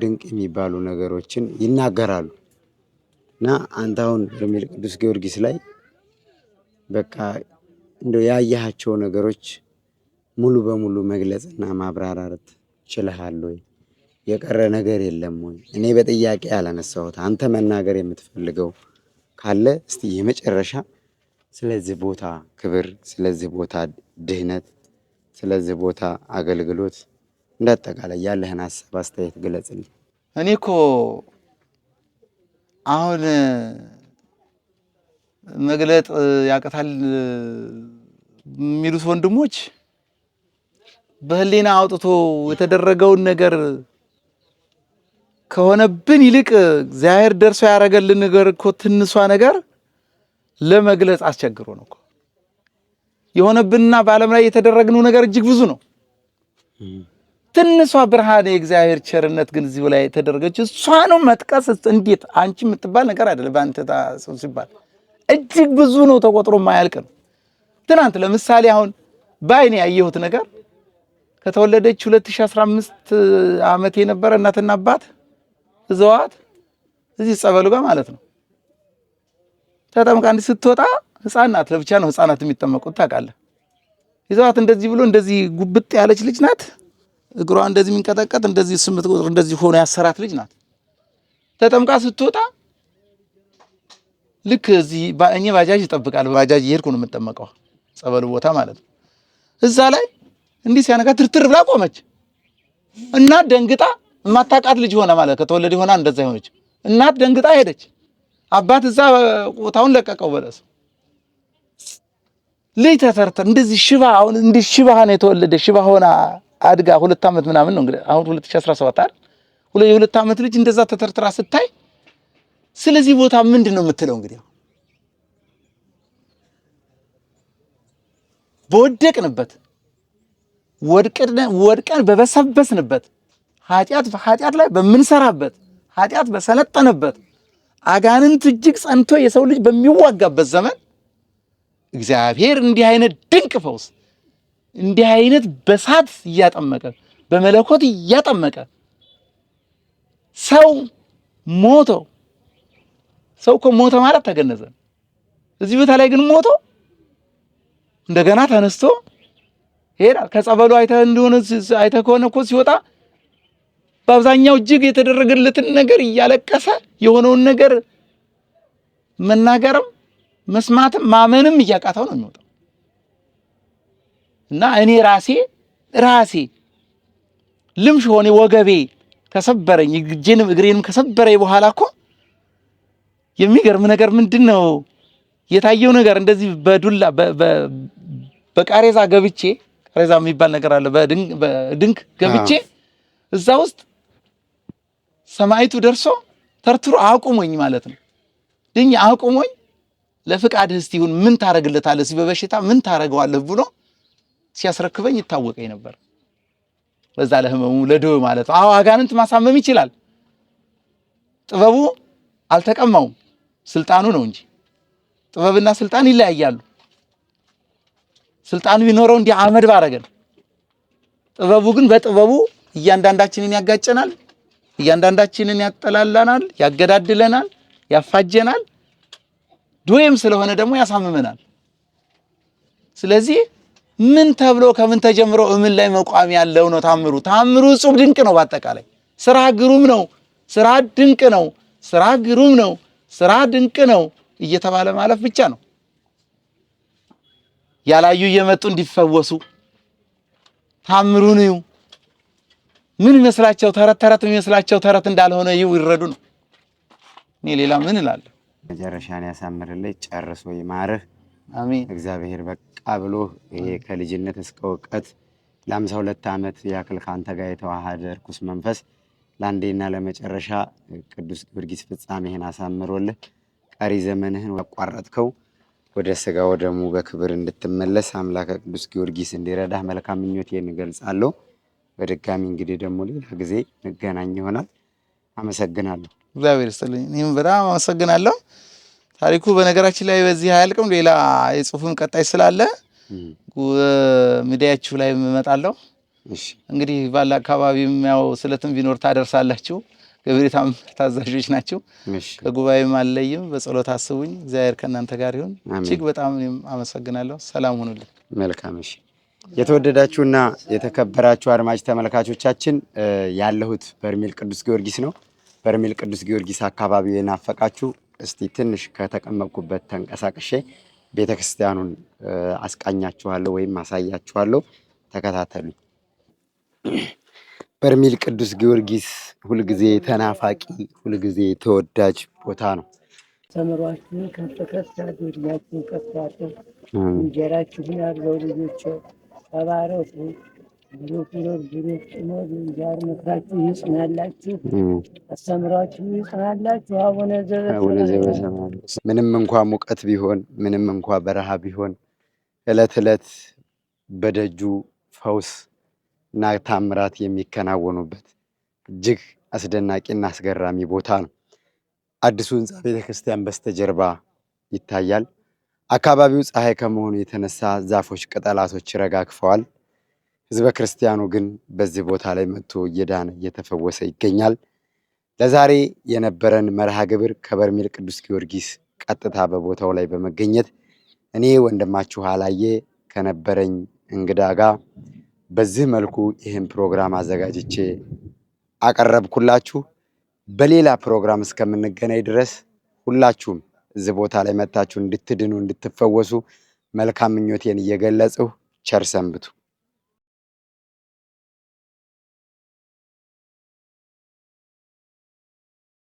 ድንቅ የሚባሉ ነገሮችን ይናገራሉ። እና አንተ አሁን በርሜል ቅዱስ ጊዮርጊስ ላይ በቃ እንደው ያያቸው ነገሮች ሙሉ በሙሉ መግለጽና ማብራራት ችለሃል ወይ? የቀረ ነገር የለም ወይ? እኔ በጥያቄ ያላነሳሁት አንተ መናገር የምትፈልገው ካለ እስቲ የመጨረሻ ስለዚህ ቦታ ክብር፣ ስለዚህ ቦታ ድህነት፣ ስለዚህ ቦታ አገልግሎት እንዳጠቃላይ ያለህን ሀሳብ አስተያየት ግለጽልኝ። እኔ እኮ አሁን መግለጥ ያቅታል የሚሉት ወንድሞች በህሊና አውጥቶ የተደረገውን ነገር ከሆነብን ይልቅ እግዚአብሔር ደርሶ ያደረገልን ነገር እኮ ትንሷ ነገር ለመግለጽ አስቸግሮ ነው እኮ የሆነብንና በዓለም ላይ የተደረግነው ነገር እጅግ ብዙ ነው። ትንሷ ብርሃን የእግዚአብሔር ቸርነት ግን እዚሁ ላይ የተደረገች እሷ ነው መጥቀስ። እንዴት አንቺ የምትባል ነገር አይደለም። በአንተ ሰው ሲባል እጅግ ብዙ ነው፣ ተቆጥሮ የማያልቅ ነው። ትናንት ለምሳሌ አሁን በዓይኔ ያየሁት ነገር ከተወለደች 2015 ዓመት የነበረ እናትና አባት እዘዋት እዚህ ጸበሉ ጋር ማለት ነው ተጠምቃ እንዲህ ስትወጣ ህፃናት ለብቻ ነው ህፃናት የሚጠመቁት ታውቃለህ። ይዘዋት እንደዚህ ብሎ እንደዚህ ጉብጥ ያለች ልጅ ናት። እግሯ እንደዚህ የሚንቀጠቀጥ እንደዚህ 8 ቁጥር እንደዚህ ሆኖ ያሰራት ልጅ ናት። ተጠምቃ ስትወጣ ልክ እዚህ እኔ ባጃጅ ይጠብቃል፣ ባጃጅ እየሄድኩ ነው የምጠመቀው ጸበሉ ቦታ ማለት ነው። እዛ ላይ እንዲህ ሲያነጋ ትርትር ብላ ቆመች። እናት ደንግጣ የማታውቃት ልጅ ሆነ ማለት ከተወለደ ሆና እንደዛ ሆነች። እናት ደንግጣ ሄደች። አባት እዛ ቦታውን ለቀቀው በለስ ልጅ ተተርተር እንደዚህ ሽባ አሁን እንዲህ ሽባ ነው የተወለደ ሽባ ሆና አድጋ 2 ዓመት ምናምን ነው እንግዲህ አሁን 2017 አይደል የ2 ዓመት ልጅ እንደዛ ተተርትራ ስታይ ስለዚህ ቦታ ምንድን ነው የምትለው? እንግዲህ በወደቅንበት ወድቀን በበሰበስንበት ኃጢአት ላይ በምንሰራበት ኃጢአት በሰለጠነበት አጋንንት እጅግ ጸንቶ የሰው ልጅ በሚዋጋበት ዘመን እግዚአብሔር እንዲህ አይነት ድንቅ ፈውስ እንዲህ አይነት በሳት እያጠመቀ በመለኮት እያጠመቀ ሰው እኮ ሞተ ማለት ተገነዘ። እዚህ ቦታ ላይ ግን ሞቶ እንደገና ተነስቶ ሄዳል። ከጸበሉ አይተህ ከሆነ እኮ ሲወጣ በአብዛኛው እጅግ የተደረገለትን ነገር እያለቀሰ የሆነውን ነገር መናገርም መስማትም ማመንም እያቃተው ነው የሚወጣው። እና እኔ ራሴ ልምሽ ሆነ ወገቤ ከሰበረኝ እጄንም እግሬንም ከሰበረኝ በኋላ እኮ የሚገርም ነገር ምንድነው የታየው ነገር እንደዚህ በዱላ በቃሬዛ ገብቼ ቃሬዛ የሚባል ነገር አለ በድንክ ገብቼ እዛ ውስጥ ሰማይቱ ደርሶ ተርትሮ አቁሞኝ ማለት ነው። ድኝ አቁሞኝ ለፍቃድህ እስቲ ይሁን ምን ታረግለታለህ በበሽታ ምን ታረጋዋለህ ብሎ ሲያስረክበኝ ይታወቀኝ ነበር። በዛ ለህመሙ ለደው ማለት ነው። አጋንንት ማሳመም ይችላል። ጥበቡ አልተቀማውም፣ ስልጣኑ ነው እንጂ ጥበብና ስልጣን ይለያያሉ። ስልጣኑ ቢኖረው እንዲህ አመድ ባረገን፣ ጥበቡ ግን በጥበቡ እያንዳንዳችንን ያጋጨናል፣ እያንዳንዳችንን ያጠላላናል፣ ያገዳድለናል፣ ያፋጀናል። ዶየም ስለሆነ ደግሞ ያሳምመናል። ስለዚህ ምን ተብሎ ከምን ተጀምሮ እምን ላይ መቋም ያለው ነው ታምሩ እጹብ ድንቅ ነው። በአጠቃላይ ስራ ግሩም ነው፣ ስራ ድንቅ ነው፣ ስራ ግሩም ነው፣ ስራ ድንቅ ነው እየተባለ ማለፍ ብቻ ነው። ያላዩ እየመጡ እንዲፈወሱ ታምሩን እዩ። ምን ይመስላቸው ተረት የሚመስላቸው ተረት እንዳልሆነ ይረዱ ነው። እኔ ሌላ ምን እላለሁ? መጨረሻን ያሳምርልህ፣ ጨርሶ ይማርህ። አሜን። እግዚአብሔር በቃ ብሎ ይሄ ከልጅነት እስከ እውቀት ለ52 ዓመት ያክል ካንተ ጋር የተዋሃደ ርኩስ መንፈስ ለአንዴና ለመጨረሻ ቅዱስ ጊዮርጊስ ፍጻሜህን አሳምሮልህ ቀሪ ዘመንህን ያቋረጥከው ወደ ስጋው ደሙ በክብር እንድትመለስ አምላከ ቅዱስ ጊዮርጊስ እንዲረዳህ መልካም ምኞቴን እገልጻለሁ። በድጋሚ እንግዲህ ደግሞ ሌላ ጊዜ እንገናኝ ይሆናል። አመሰግናለሁ። እግዚአብሔር ይስጥልኝ። እኔም በጣም አመሰግናለሁ። ታሪኩ በነገራችን ላይ በዚህ አያልቅም። ሌላ የጽሁፍም ቀጣይ ስላለ ሚዲያችሁ ላይ እመጣለሁ። እንግዲህ ባለ አካባቢም ያው ስለትም ቢኖር ታደርሳላችሁ። ገብሬታም ታዛዦች ናቸው። ከጉባኤም አልለይም። በጸሎት አስቡኝ። እግዚአብሔር ከእናንተ ጋር ይሁን። እጅግ በጣም አመሰግናለሁ። ሰላም ሁኑልኝ። መልካም። እሺ የተወደዳችሁና የተከበራችሁ አድማጭ ተመልካቾቻችን ያለሁት በርሜል ቅዱስ ጊዮርጊስ ነው። በርሜል ቅዱስ ጊዮርጊስ አካባቢ የናፈቃችሁ እስቲ ትንሽ ከተቀመጥኩበት ተንቀሳቅሼ ቤተክርስቲያኑን አስቃኛችኋለሁ ወይም አሳያችኋለሁ። ተከታተሉኝ። በርሜል ቅዱስ ጊዮርጊስ ሁልጊዜ ተናፋቂ፣ ሁልጊዜ ተወዳጅ ቦታ ነው። ተምሯችሁ ከፍ ከፍ ያድርጋችሁ፣ ከፍ ያድርግ። እንጀራችሁን ያብዛው። ልጆች ተባረኩ። ብሩክ ጭኖር እንጃር መክራችሁ ይጽናላችሁ፣ አስተምሯችሁ ይጽናላችሁ። አቡነ ዘበሰማያት። ምንም እንኳ ሙቀት ቢሆን፣ ምንም እንኳ በረሃ ቢሆን ዕለት ዕለት በደጁ ፈውስ እና ታምራት የሚከናወኑበት እጅግ አስደናቂና አስገራሚ ቦታ ነው። አዲሱ ህንፃ ቤተክርስቲያን በስተጀርባ ይታያል። አካባቢው ፀሐይ ከመሆኑ የተነሳ ዛፎች፣ ቅጠላቶች ረጋግፈዋል። ህዝበ ክርስቲያኑ ግን በዚህ ቦታ ላይ መጥቶ እየዳነ እየተፈወሰ ይገኛል። ለዛሬ የነበረን መርሃ ግብር ከበርሜል ቅዱስ ጊዮርጊስ ቀጥታ በቦታው ላይ በመገኘት እኔ ወንድማችሁ አላየ ከነበረኝ እንግዳ ጋር በዚህ መልኩ ይህን ፕሮግራም አዘጋጅቼ አቀረብኩላችሁ። በሌላ ፕሮግራም እስከምንገናኝ ድረስ ሁላችሁም እዚህ ቦታ ላይ መጥታችሁ እንድትድኑ እንድትፈወሱ መልካም ምኞቴን እየገለጽሁ ቸር ሰንብቱ።